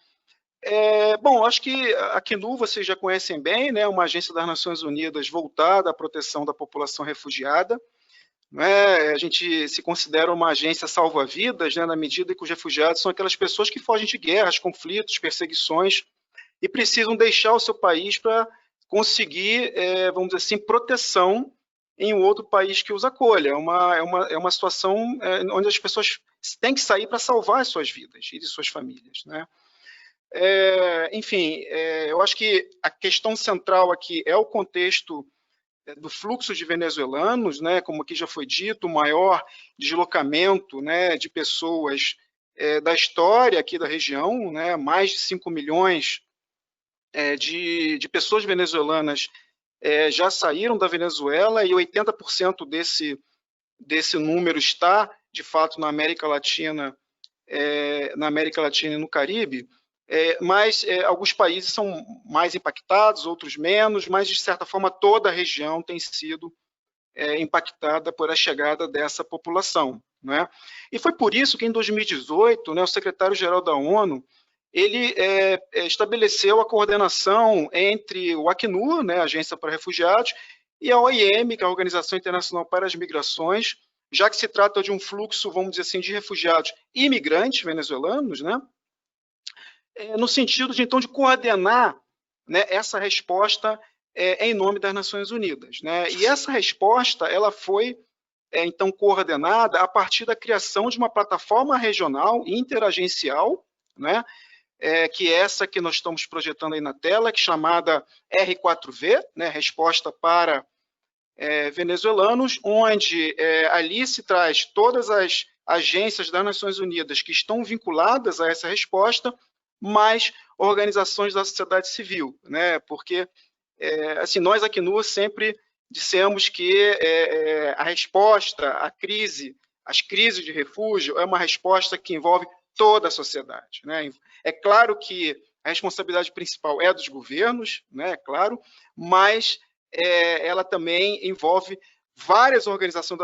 Bom, acho que a ACNUR vocês já conhecem bem, né? Uma agência das Nações Unidas voltada à proteção da população refugiada. Né? A gente se considera uma agência salva-vidas, né? Na medida que os refugiados são aquelas pessoas que fogem de guerras, conflitos, perseguições e precisam deixar o seu país para conseguir, vamos dizer assim, proteção em um outro país que os acolha. É uma situação onde as pessoas têm que sair para salvar as suas vidas e de suas famílias, né? Enfim, eu acho que a questão central aqui é o contexto do fluxo de venezuelanos, né, como aqui já foi dito, o maior deslocamento, né, de pessoas da história aqui da região, né, mais de 5 milhões de pessoas venezuelanas já saíram da Venezuela e 80% desse número está, de fato, na América Latina e no Caribe. Mas alguns países são mais impactados, outros menos, mas, de certa forma, toda a região tem sido impactada por a chegada dessa população. Né? E foi por isso que, em 2018, né, o secretário-geral da ONU ele estabeleceu a coordenação entre o ACNUR, né, a Agência para Refugiados, e a OIM, que é a Organização Internacional para as Migrações, já que se trata de um fluxo, vamos dizer assim, de refugiados e imigrantes venezuelanos, né? No sentido de, então, de coordenar, né, essa resposta em nome das Nações Unidas. Né? E essa resposta ela foi, então, coordenada a partir da criação de uma plataforma regional interagencial, né, que é essa que nós estamos projetando aí na tela, que é chamada R4V, né, Resposta para Venezuelanos, onde ali se traz todas as agências das Nações Unidas que estão vinculadas a essa resposta, mais organizações da sociedade civil, né? Porque assim, nós aqui no sempre dissemos que a resposta à crise, as crises de refúgio, é uma resposta que envolve toda a sociedade, né? É claro que a responsabilidade principal é dos governos, né? É claro, mas ela também envolve várias organizações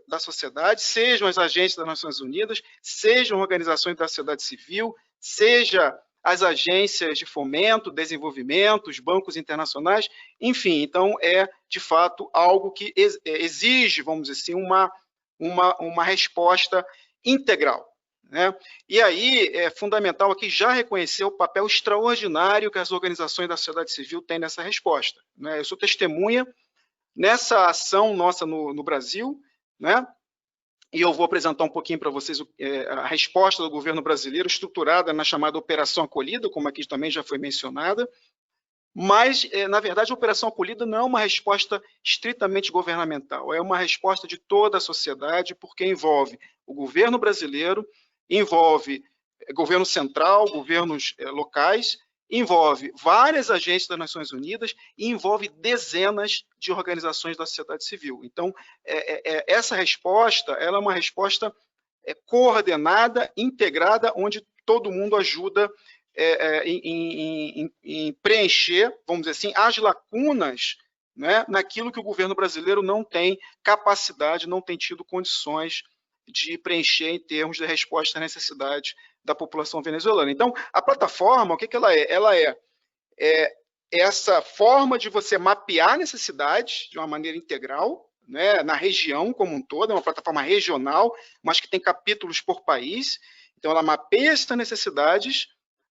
da sociedade, sejam as agências das Nações Unidas, sejam organizações da sociedade civil, seja as agências de fomento, desenvolvimento, os bancos internacionais, enfim, então de fato algo que exige, vamos dizer assim, uma resposta integral. Né? E aí é fundamental aqui já reconhecer o papel extraordinário que as organizações da sociedade civil têm nessa resposta. Né? Eu sou testemunha nessa ação nossa no Brasil, né? E eu vou apresentar um pouquinho para vocês a resposta do governo brasileiro, estruturada na chamada Operação Acolhida, como aqui também já foi mencionada, mas, na verdade, a Operação Acolhida não é uma resposta estritamente governamental, é uma resposta de toda a sociedade, porque envolve o governo brasileiro, envolve governo central, governos locais, envolve várias agências das Nações Unidas e envolve dezenas de organizações da sociedade civil. Então, essa resposta ela é uma resposta coordenada, integrada, onde todo mundo ajuda em preencher, vamos dizer assim, as lacunas, né, naquilo que o governo brasileiro não tem capacidade, não tem tido condições de preencher em termos de resposta às necessidades da população venezuelana. Então, a plataforma, o que ela é? Ela é essa forma de você mapear necessidades de uma maneira integral, né, na região como um todo, é uma plataforma regional, mas que tem capítulos por país. Então, ela mapeia essas necessidades,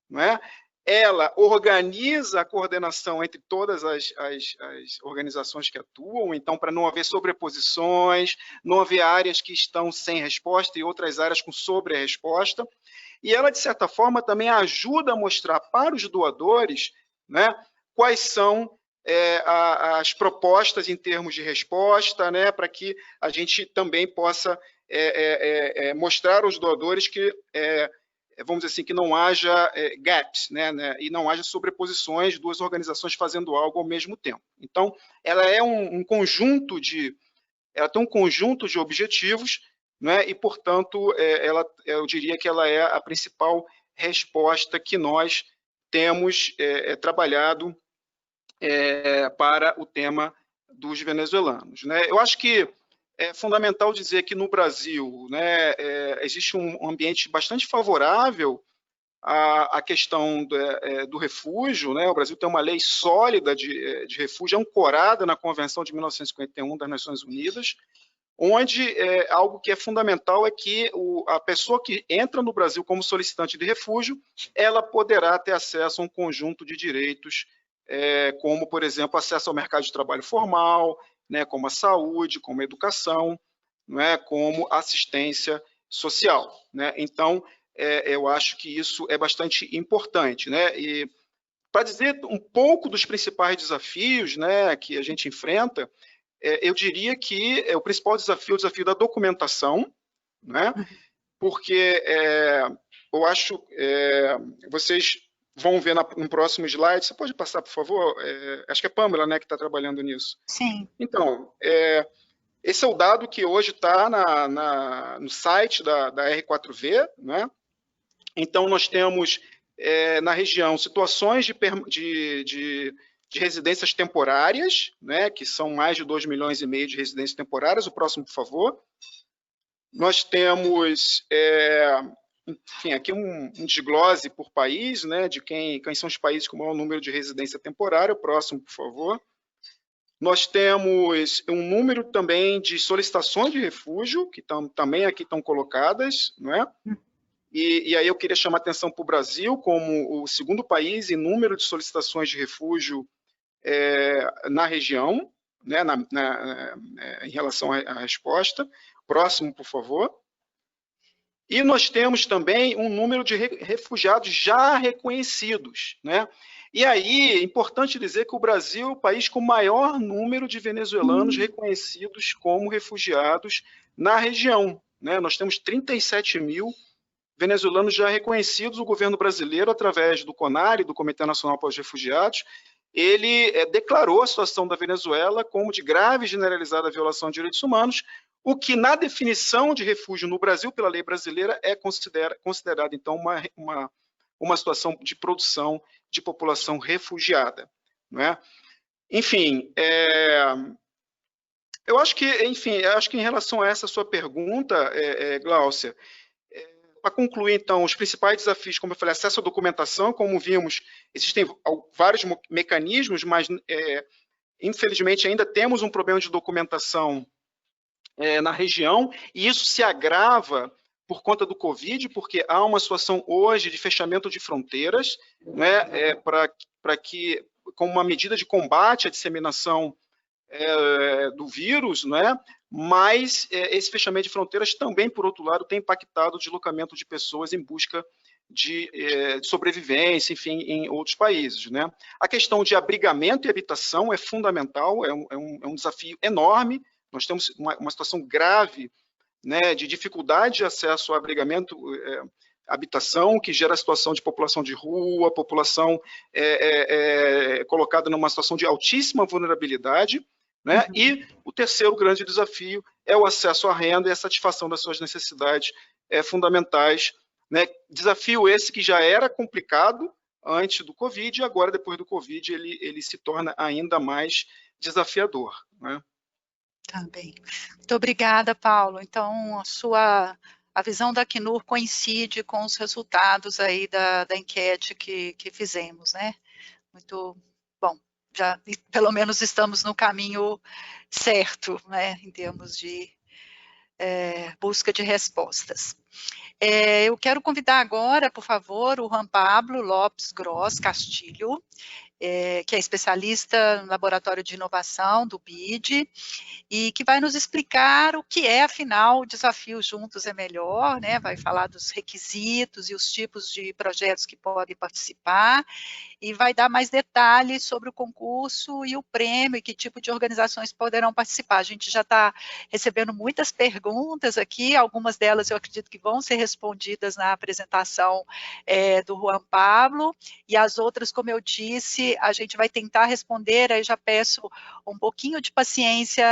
né, ela organiza a coordenação entre todas as organizações que atuam, então, para não haver sobreposições, não haver áreas que estão sem resposta e outras áreas com sobre-resposta. E ela, de certa forma, também ajuda a mostrar para os doadores, né, quais são as propostas em termos de resposta, né, para que a gente também possa mostrar aos doadores que, vamos dizer assim, que não haja gaps, né, e não haja sobreposições de duas organizações fazendo algo ao mesmo tempo. Então, ela é ela tem um conjunto de objetivos, né, e, portanto, eu diria que ela é a principal resposta que nós temos trabalhado para o tema dos venezuelanos, né? Eu acho que é fundamental dizer que no Brasil, né, existe um ambiente bastante favorável à questão do refúgio, né? O Brasil tem uma lei sólida de refúgio, ancorada na Convenção de 1951 das Nações Unidas, onde algo que é fundamental é que a pessoa que entra no Brasil como solicitante de refúgio, ela poderá ter acesso a um conjunto de direitos, como, por exemplo, acesso ao mercado de trabalho formal, né, como a saúde, como a educação, né, como assistência social, né? Então, eu acho que isso é bastante importante, né? E para dizer um pouco dos principais desafios, né, que a gente enfrenta, eu diria que o principal desafio é o desafio da documentação, né? Porque eu acho, vocês vão ver no próximo slide, você pode passar, por favor? Acho que é a Pâmela, né, que está trabalhando nisso. Sim. Então, esse é o dado que hoje está no site da R4V, né? Então, nós temos na região situações de residências temporárias, né, que são mais de 2,5 milhões de residências temporárias. O próximo, por favor. Nós temos, enfim, aqui um desglose por país, né, de quem são os países com o maior número de residência temporária. O próximo, por favor. Nós temos um número também de solicitações de refúgio, que também aqui estão colocadas, não é? E aí eu queria chamar a atenção para o Brasil como o segundo país em número de solicitações de refúgio na região, né, em relação à resposta. Próximo, por favor. E nós temos também um número de refugiados já reconhecidos, né? E aí é importante dizer que o Brasil é o país com o maior número de venezuelanos reconhecidos como refugiados na região, né? Nós temos 37 mil venezuelanos já reconhecidos. O governo brasileiro, através do CONARE, do Comitê Nacional para os Refugiados, ele declarou a situação da Venezuela como de grave e generalizada violação de direitos humanos, o que na definição de refúgio no Brasil, pela lei brasileira, é considerado, então, uma situação de produção de população refugiada, não é? Enfim, eu acho que em relação a essa sua pergunta, Gláucia, para concluir, então, os principais desafios, como eu falei, acesso à documentação, como vimos, existem vários mecanismos, mas, infelizmente, ainda temos um problema de documentação na região, e isso se agrava por conta do Covid, porque há uma situação hoje de fechamento de fronteiras, né, para que, como uma medida de combate à disseminação do vírus, né? Mas esse fechamento de fronteiras também, por outro lado, tem impactado o deslocamento de pessoas em busca de sobrevivência, enfim, em outros países, né? A questão de abrigamento e habitação é fundamental, é um desafio enorme. Nós temos uma situação grave, né, de dificuldade de acesso ao abrigamento, habitação, que gera situação de população de rua, população colocada numa situação de altíssima vulnerabilidade, né? E o terceiro grande desafio é o acesso à renda e a satisfação das suas necessidades fundamentais, né? Desafio esse que já era complicado antes do Covid, e agora, depois do Covid, ele se torna ainda mais desafiador, né? Tá bem. Muito obrigada, Paulo. Então, a visão da Acnur coincide com os resultados aí da enquete que fizemos, né? Muito bom. Já, pelo menos, estamos no caminho certo, né, em termos de busca de respostas. Eu quero convidar agora, por favor, o Juan Pablo Lopes Gross Castilho, que é especialista no Laboratório de Inovação do BID, e que vai nos explicar o que é, afinal, o Desafio Juntos é Melhor, né? Vai falar dos requisitos e os tipos de projetos que podem participar, e vai dar mais detalhes sobre o concurso e o prêmio, e que tipo de organizações poderão participar. A gente já está recebendo muitas perguntas aqui, algumas delas eu acredito que vão ser respondidas na apresentação do Juan Pablo, e as outras, como eu disse, a gente vai tentar responder. Aí já peço um pouquinho de paciência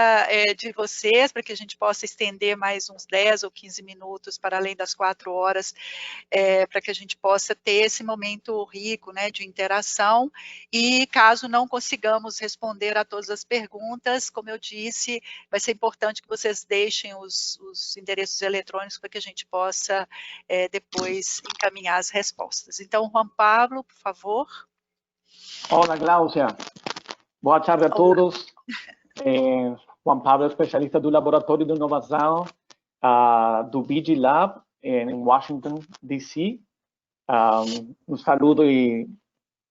de vocês, para que a gente possa estender mais uns 10 ou 15 minutos para além das 4 horas, para que a gente possa ter esse momento rico, né, de interação. E caso não consigamos responder a todas as perguntas, como eu disse, vai ser importante que vocês deixem os endereços eletrônicos para que a gente possa depois encaminhar as respostas. Então, Juan Pablo, por favor. Olá, Gláucia. Boa tarde a todos. Juan Pablo, especialista do Laboratório de Inovação do BID Lab em Washington, D.C. Um saludo e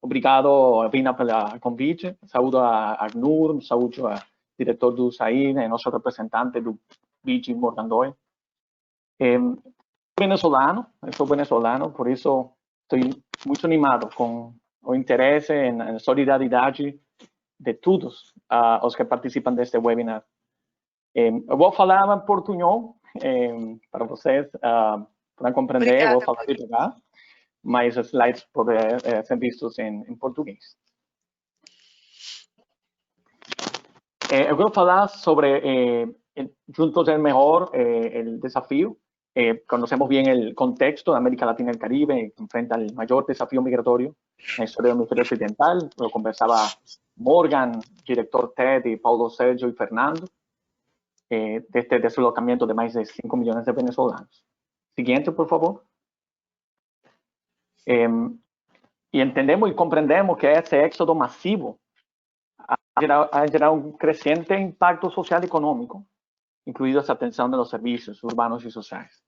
obrigado, Vina, pelo convite. Saúdo a Arnur, saúdo ao diretor do USAID, nosso representante do BID Morgan Doyle. Sou venezuelano, por isso estou muito animado com o interesse e solidariedade de todos os que participam deste webinar. Eu vou falar em portunhol para vocês para compreender. Obrigada, vou falar devagar, mas os slides podem ser vistos em português. Eu quero falar sobre Juntos es Mejor, el desafío. Conocemos bien el contexto de América Latina y el Caribe, que enfrenta el mayor desafío migratorio en la historia del hemisferio occidental. Lo conversaba Morgan, director TED, y Paulo Sergio y Fernando, de este deslocamiento de más de 5 millones de venezolanos. Siguiente, por favor. Y entendemos y comprendemos que ese éxodo masivo ha generado un creciente impacto social y económico, incluido esa atención de los servicios urbanos y sociales,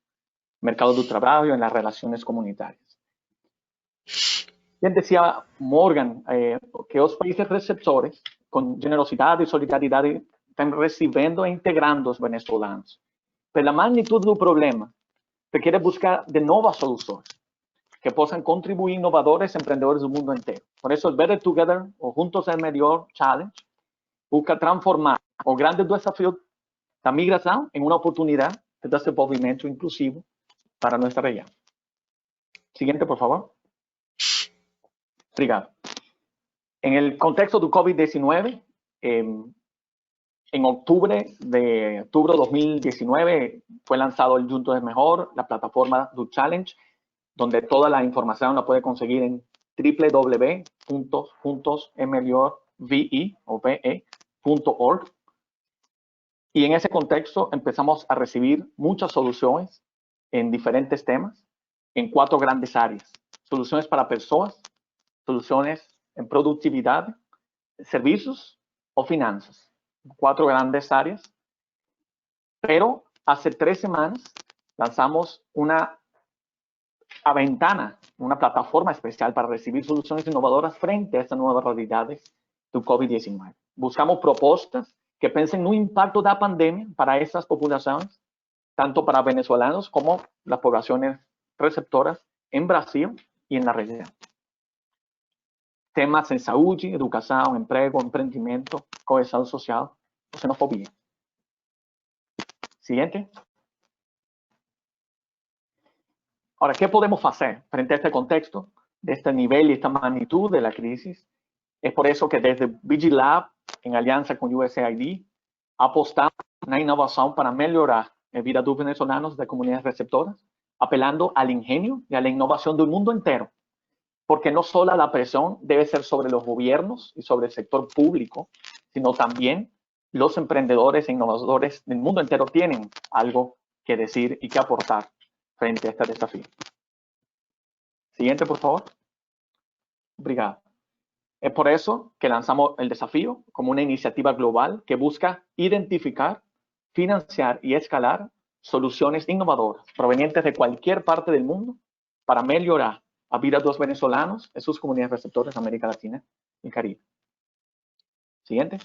mercado del trabajo y en las relaciones comunitarias. Bien decía Morgan que los países receptores, con generosidad y solidaridad, están recibiendo e integrando a los venezolanos. Pero la magnitud del problema requiere buscar de nuevas soluciones que puedan contribuir innovadores, emprendedores del mundo entero. Por eso el Better Together o Juntos es Mejor Challenge busca transformar los grandes desafíos de la migración en una oportunidad de desenvolvimiento inclusivo para nuestra región. Siguiente, por favor. Obrigado. En el contexto del COVID-19, en octubre de 2019 fue lanzado el Juntos es Mejor, la plataforma del Challenge, donde toda la información la puede conseguir en www.juntosesmejorve.org. Y en ese contexto empezamos a recibir muchas soluciones en diferentes temas, en 4 grandes áreas. Soluciones para personas, soluciones en productividad, servicios o finanzas. 4 grandes áreas. Pero hace 3 semanas lanzamos una ventana, una plataforma especial para recibir soluciones innovadoras frente a estas nuevas realidades del COVID-19. Buscamos propuestas que piensen en un impacto de la pandemia para estas poblaciones, tanto para venezolanos como las poblaciones receptoras en Brasil y en la región. Temas en salud, educación, empleo, emprendimiento, cohesión social o xenofobia. Siguiente. Ahora, ¿qué podemos hacer frente a este contexto, de este nivel y esta magnitud de la crisis? Es por eso que desde BID Lab, en alianza con USAID, apostamos en la innovación para mejorar la vida de los venezolanos de comunidades receptoras, apelando al ingenio y a la innovación del mundo entero. Porque no solo la presión debe ser sobre los gobiernos y sobre el sector público, sino también los emprendedores e innovadores del mundo entero tienen algo que decir y que aportar frente a este desafío. Siguiente, por favor. Obrigado. Es por eso que lanzamos el desafío como una iniciativa global que busca identificar, financiar y escalar soluciones innovadoras provenientes de cualquier parte del mundo para mejorar la vida de los venezolanos en sus comunidades receptoras de América Latina y Caribe. Siguiente.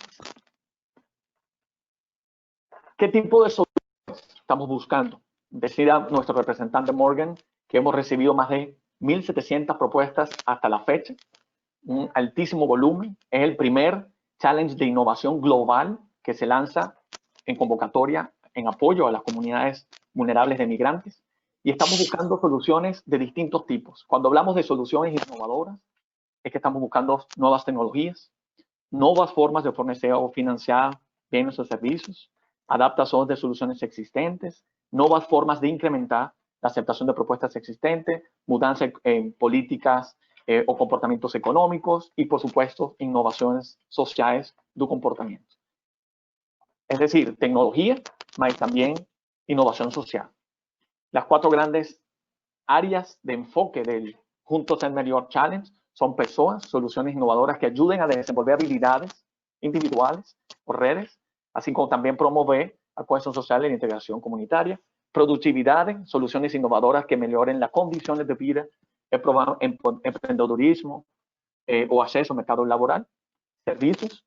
¿Qué tipo de soluciones estamos buscando? Decía nuestro representante Morgan que hemos recibido más de 1.700 propuestas hasta la fecha, un altísimo volumen. Es el primer challenge de innovación global que se lanza en convocatoria en apoyo a las comunidades vulnerables de migrantes, y estamos buscando soluciones de distintos tipos. Cuando hablamos de soluciones innovadoras, es que estamos buscando nuevas tecnologías, nuevas formas de fornecer o financiar bienes o servicios, adaptación de soluciones existentes, nuevas formas de incrementar la aceptación de propuestas existentes, mudanza en políticas o comportamientos económicos y, por supuesto, innovaciones sociales de comportamiento. Es decir, tecnología, pero también innovación social. Las 4 grandes áreas de enfoque del Juntos es Mejor Challenge son personas, soluciones innovadoras que ayuden a desenvolver habilidades individuales o redes, así como también promover la cohesión social y la integración comunitaria, productividad, soluciones innovadoras que mejoren las condiciones de vida, emprendedurismo o acceso al mercado laboral, servicios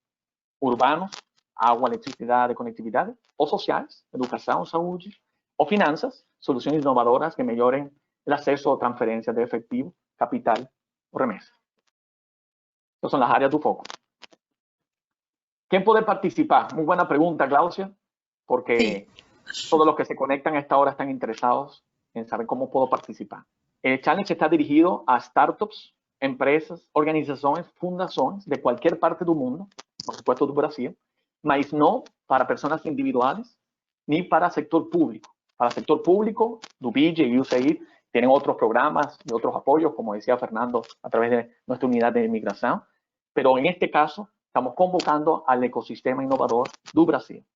urbanos, agua, electricidad, conectividad, o sociales, educación, salud, o finanzas, soluciones innovadoras que mejoren el acceso a transferencias de efectivo, capital o remesa. Estas son las áreas de foco. ¿Quién puede participar? Muy buena pregunta, Glaucia, porque todos los que se conectan a esta hora están interesados en saber cómo puedo participar. El challenge está dirigido a startups, empresas, organizaciones, fundaciones de cualquier parte del mundo, por supuesto de Brasil, mas no para personas individuales ni para sector público. Para sector público, DUBIGE y USAID tienen otros programas y otros apoyos, como decía Fernando, a través de nuestra unidad de inmigración, pero en este caso estamos convocando al ecosistema innovador de Brasil.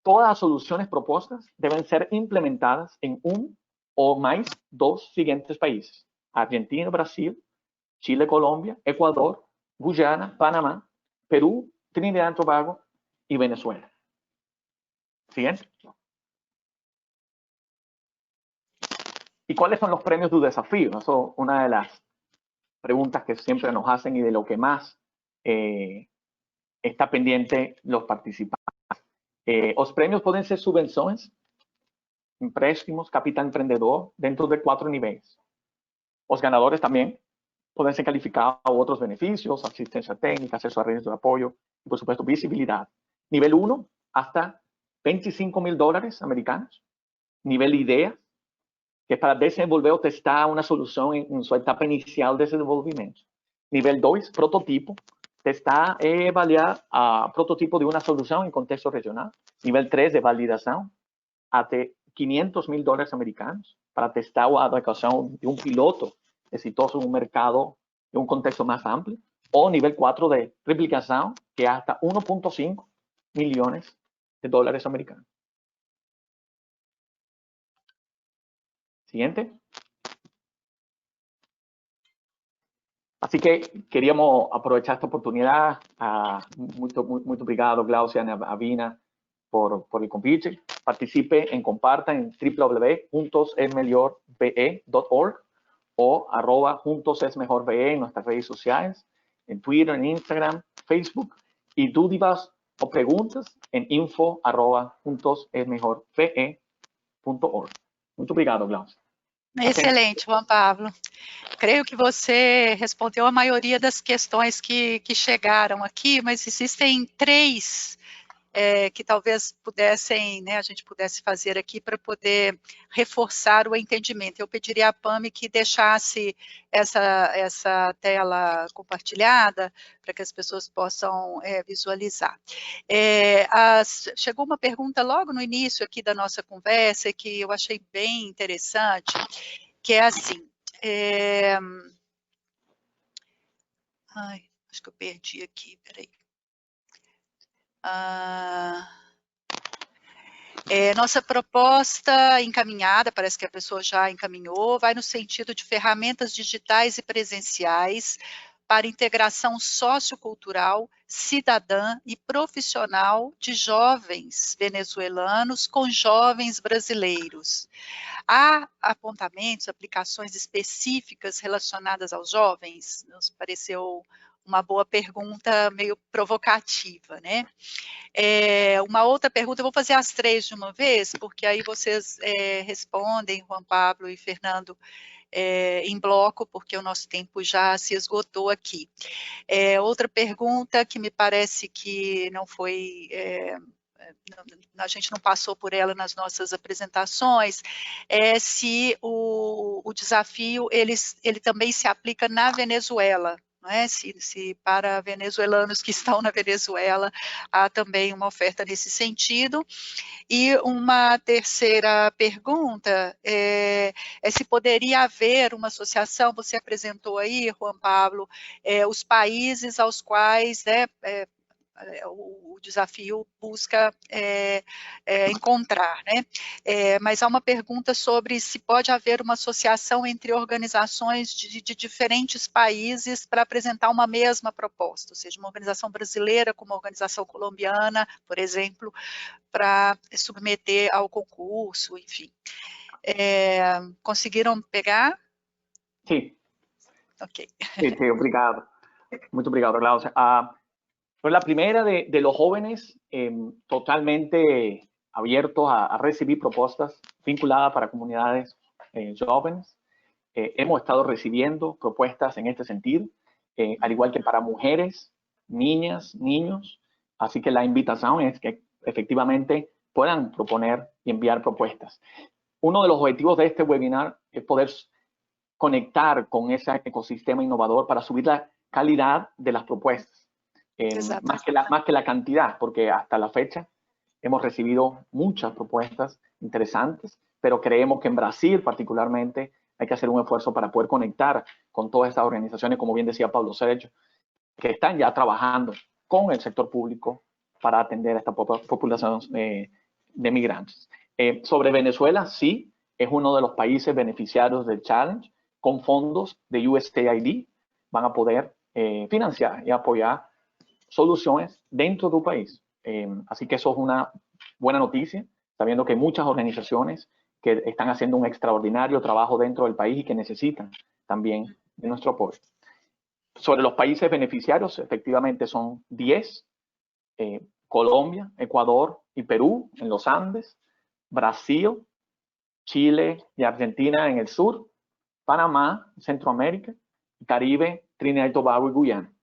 Todas las soluciones propuestas deben ser implementadas en un o más 2 siguientes países: Argentina, Brasil, Chile, Colombia, Ecuador, Guyana, Panamá, Perú, Trinidad y Tobago y Venezuela. Siguiente. ¿Y cuáles son los premios del desafío? Eso es una de las preguntas que siempre nos hacen y de lo que más está pendiente los participantes. Los premios pueden ser subvenciones, empréstimos, capital emprendedor, dentro de 4 niveles. Los ganadores también pueden ser calificados a otros beneficios, asistencia técnica, acceso a redes de apoyo y, por supuesto, visibilidad. Nivel 1, hasta $25,000 americanos. Nivel idea, que es para desenvolver o testar una solución en su etapa inicial de desenvolvimiento. Nivel 2, prototipo, testar y evaluar prototipo de una solución en contexto regional. Nivel 3, de validación, hasta $500,000 americanos para testar la adecuación de un piloto exitoso en un mercado en un contexto más amplio. O nivel 4 de replicación, que es hasta $1.5 millones americanos. Siguiente. Así que queríamos aprovechar esta oportunidad. Muy obrigado, Glaucia, a Vina, por el convite. Participe en comparta en www.juntosesmejorve.org o @juntosesmejorve en nuestras redes sociales, en Twitter, en Instagram, Facebook, y dúdidas o preguntas en info@juntosesmejorve.org. Muito obrigado, Glaucia. Excelente, Juan Pablo. Creio que você respondeu a maioria das questões que chegaram aqui, mas existem 3 que talvez pudessem, né, a gente pudesse fazer aqui para poder reforçar o entendimento. Eu pediria à Pami que deixasse essa tela compartilhada para que as pessoas possam visualizar. Chegou uma pergunta logo no início aqui da nossa conversa que eu achei bem interessante, que é assim, acho que eu perdi aqui, peraí. Nossa proposta encaminhada, parece que a pessoa já encaminhou, vai no sentido de ferramentas digitais e presenciais para integração sociocultural, cidadã e profissional de jovens venezuelanos com jovens brasileiros. Há apontamentos, aplicações específicas relacionadas aos jovens? Nos pareceu uma boa pergunta, meio provocativa, né? Uma outra pergunta, eu vou fazer as três de uma vez, porque aí vocês respondem, Juan Pablo e Fernando, em bloco, porque o nosso tempo já se esgotou aqui. Outra pergunta que me parece que não foi... a gente não passou por ela nas nossas apresentações, é se o desafio ele também se aplica na Venezuela, não é? Se para venezuelanos que estão na Venezuela há também uma oferta nesse sentido. E uma terceira pergunta é se poderia haver uma associação, você apresentou aí, Juan Pablo, os países aos quais, né, o desafio busca encontrar, né? Mas há uma pergunta sobre se pode haver uma associação entre organizações de diferentes países para apresentar uma mesma proposta, ou seja, uma organização brasileira com uma organização colombiana, por exemplo, para submeter ao concurso, enfim. Conseguiram pegar? Sí. Ok. Sí, obrigado. Muito obrigado, Glaucia. Pero la primera de los jóvenes totalmente abiertos a recibir propuestas vinculadas para comunidades jóvenes. Hemos estado recibiendo propuestas en este sentido, al igual que para mujeres, niñas, niños. Así que la invitación es que efectivamente puedan proponer y enviar propuestas. Uno de los objetivos de este webinar es poder conectar con ese ecosistema innovador para subir la calidad de las propuestas. Más que la cantidad, porque hasta la fecha hemos recibido muchas propuestas interesantes, pero creemos que en Brasil particularmente hay que hacer un esfuerzo para poder conectar con todas estas organizaciones, como bien decía Pablo Sergio, que están ya trabajando con el sector público para atender a esta población de migrantes. Sobre Venezuela, sí, es uno de los países beneficiarios del Challenge, con fondos de USAID van a poder financiar y apoyar soluciones dentro del país. Así que eso es una buena noticia, sabiendo que hay muchas organizaciones que están haciendo un extraordinario trabajo dentro del país y que necesitan también de nuestro apoyo. Sobre los países beneficiarios, efectivamente son 10, Colombia, Ecuador y Perú en los Andes, Brasil, Chile y Argentina en el sur, Panamá, Centroamérica, Caribe, Trinidad y Tobago y Guyana.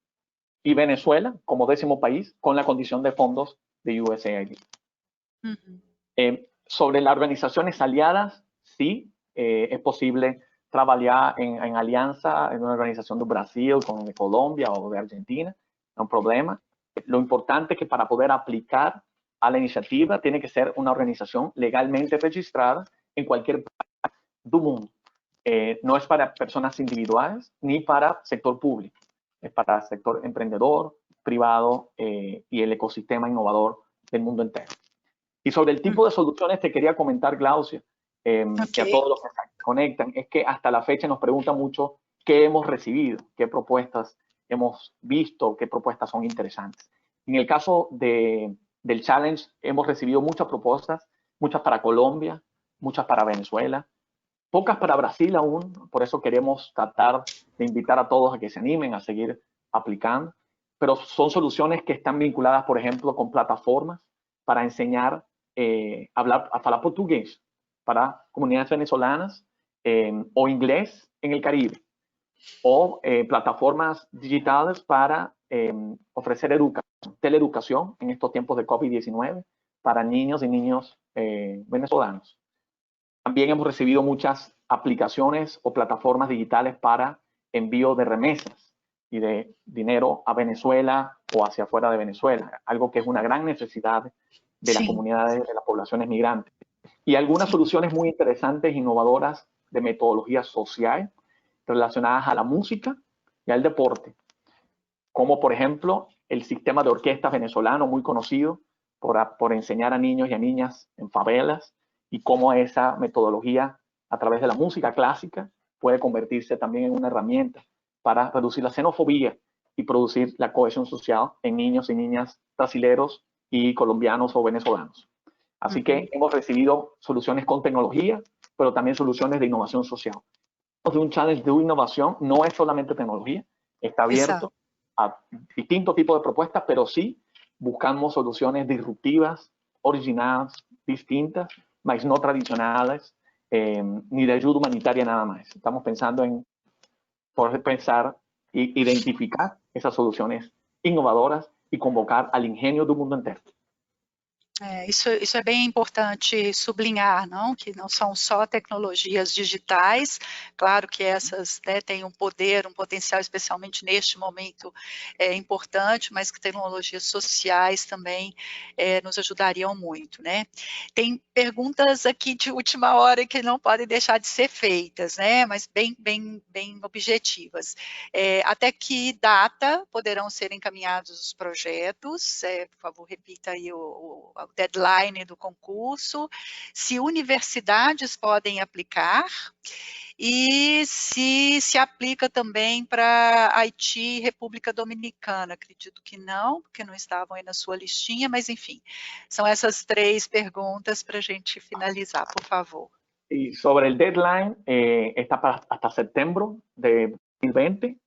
Y Venezuela como 10º país con la condición de fondos de USAID. Sobre las organizaciones aliadas, sí, es posible trabajar en alianza en una organización de Brasil con de Colombia o de Argentina, no hay problema. Lo importante es que para poder aplicar a la iniciativa tiene que ser una organización legalmente registrada en cualquier país del mundo. No es para personas individuales ni para sector público. Es para el sector emprendedor, privado y el ecosistema innovador del mundo entero. Y sobre el tipo de soluciones te quería comentar, Glaucia, que a todos los que se conectan, es que hasta la fecha nos preguntan mucho qué hemos recibido, qué propuestas hemos visto, qué propuestas son interesantes. En el caso del Challenge hemos recibido muchas propuestas, muchas para Colombia, muchas para Venezuela, pocas para Brasil aún, por eso queremos tratar de invitar a todos a que se animen a seguir aplicando, pero son soluciones que están vinculadas, por ejemplo, con plataformas para enseñar a falar portugués para comunidades venezolanas o inglés en el Caribe, o plataformas digitales para ofrecer teleeducación en estos tiempos de COVID-19 para niños y niños venezolanos. También hemos recibido muchas aplicaciones o plataformas digitales para envío de remesas y de dinero a Venezuela o hacia afuera de Venezuela, algo que es una gran necesidad de las comunidades, de las poblaciones migrantes. Y algunas soluciones muy interesantes e innovadoras de metodología social relacionadas a la música y al deporte, como por ejemplo el sistema de orquestas venezolano muy conocido por enseñar a niños y a niñas en favelas, y cómo esa metodología a través de la música clásica puede convertirse también en una herramienta para reducir la xenofobia y producir la cohesión social en niños y niñas brasileños y colombianos o venezolanos. Así que hemos recibido soluciones con tecnología, pero también soluciones de innovación social. De un challenge de innovación no es solamente tecnología, está abierto a distintos tipos de propuestas, pero sí buscamos soluciones disruptivas, originales, distintas, mas no tradicionales, ni de ayuda humanitaria nada más. Estamos pensando en poder pensar e identificar essas soluções inovadoras e convocar ao ingenio do mundo inteiro. Isso é bem importante sublinhar, não? Que não são só tecnologias digitais, claro que essas, né, têm um poder, um potencial, especialmente neste momento, importante, mas que tecnologias sociais também nos ajudariam muito, né? Tem perguntas aqui de última hora que não podem deixar de ser feitas, né? Mas bem objetivas. Até que data poderão ser encaminhados os projetos? Por favor, repita aí o deadline do concurso, se universidades podem aplicar e se aplica também para Haiti e República Dominicana. Acredito que não, porque não estavam aí na sua listinha, mas enfim, são essas 3 perguntas para a gente finalizar, por favor. E sobre o deadline, está para hasta setembro de 2020,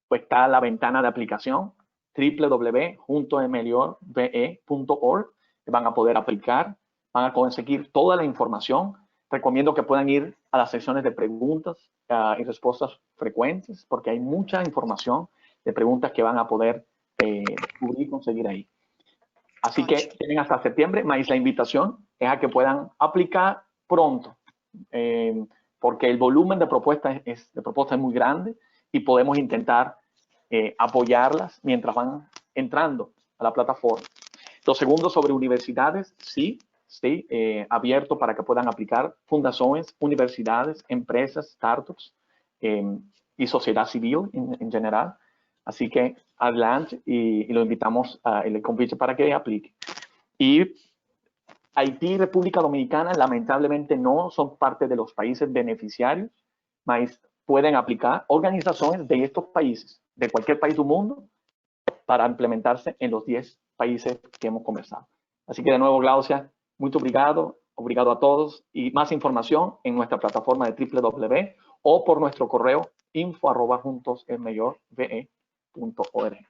pues está a ventana de aplicación www.emeliorve.org. Van a poder aplicar, van a conseguir toda la información. Recomiendo que puedan ir a las secciones de preguntas y respuestas frecuentes, porque hay mucha información de preguntas que van a poder cubrir y conseguir ahí. Así que tienen hasta septiembre, más la invitación es a que puedan aplicar pronto, porque el volumen de propuestas es muy grande y podemos intentar apoyarlas mientras van entrando a la plataforma. Lo segundo, sobre universidades, sí, abierto para que puedan aplicar fundaciones, universidades, empresas, startups y sociedad civil en general. Así que adelante y lo invitamos el convite para que aplique. Y Haití y República Dominicana lamentablemente no son parte de los países beneficiarios, mas pueden aplicar organizaciones de estos países, de cualquier país del mundo, para implementarse en los 10 países que hemos conversado. Así que de nuevo, Glaucia, muy obrigado a todos y más información en nuestra plataforma de www o por nuestro correo info@juntosesmeliorve.org.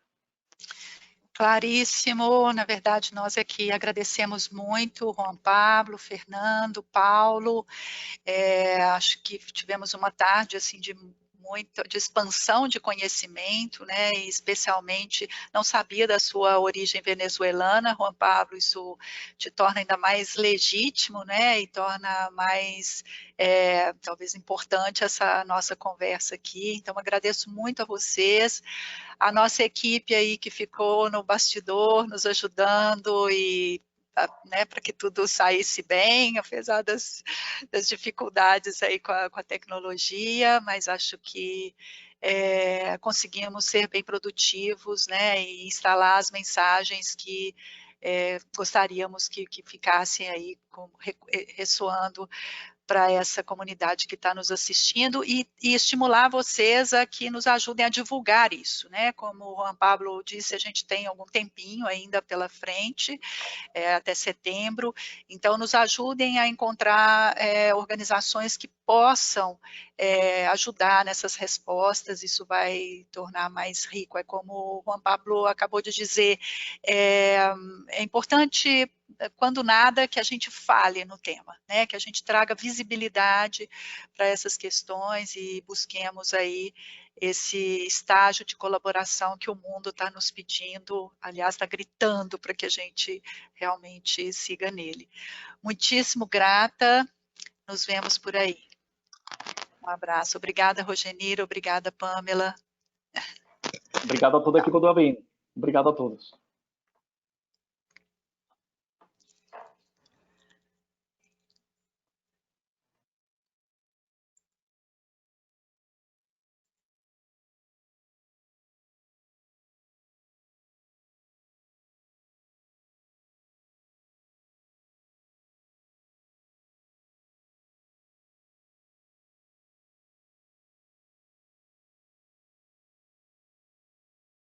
Claríssimo, na verdade nós aqui agradecemos muito Juan Pablo, Fernando, Paulo, acho que tivemos uma tarde assim de expansão de conhecimento, né, e especialmente não sabia da sua origem venezuelana, Juan Pablo, isso te torna ainda mais legítimo, né, e torna mais, talvez importante essa nossa conversa aqui, então agradeço muito a vocês, a nossa equipe aí que ficou no bastidor, nos ajudando e né, para que tudo saísse bem, apesar das dificuldades aí com a tecnologia, mas acho que conseguimos ser bem produtivos, né, e instalar as mensagens que gostaríamos que ficassem aí ressoando para essa comunidade que está nos assistindo e estimular vocês a que nos ajudem a divulgar isso, né? Como o Juan Pablo disse, a gente tem algum tempinho ainda pela frente, até setembro, então nos ajudem a encontrar organizações que possam ajudar nessas respostas, isso vai tornar mais rico, é como o Juan Pablo acabou de dizer, é importante quando nada, que a gente fale no tema, né? Que a gente traga visibilidade para essas questões e busquemos aí esse estágio de colaboração que o mundo está nos pedindo, aliás, está gritando para que a gente realmente siga nele. Muitíssimo grata, nos vemos por aí. Um abraço. Obrigada, Rogeniro, obrigada, Pamela. Obrigado a toda a equipe do Avino. Obrigado a todos.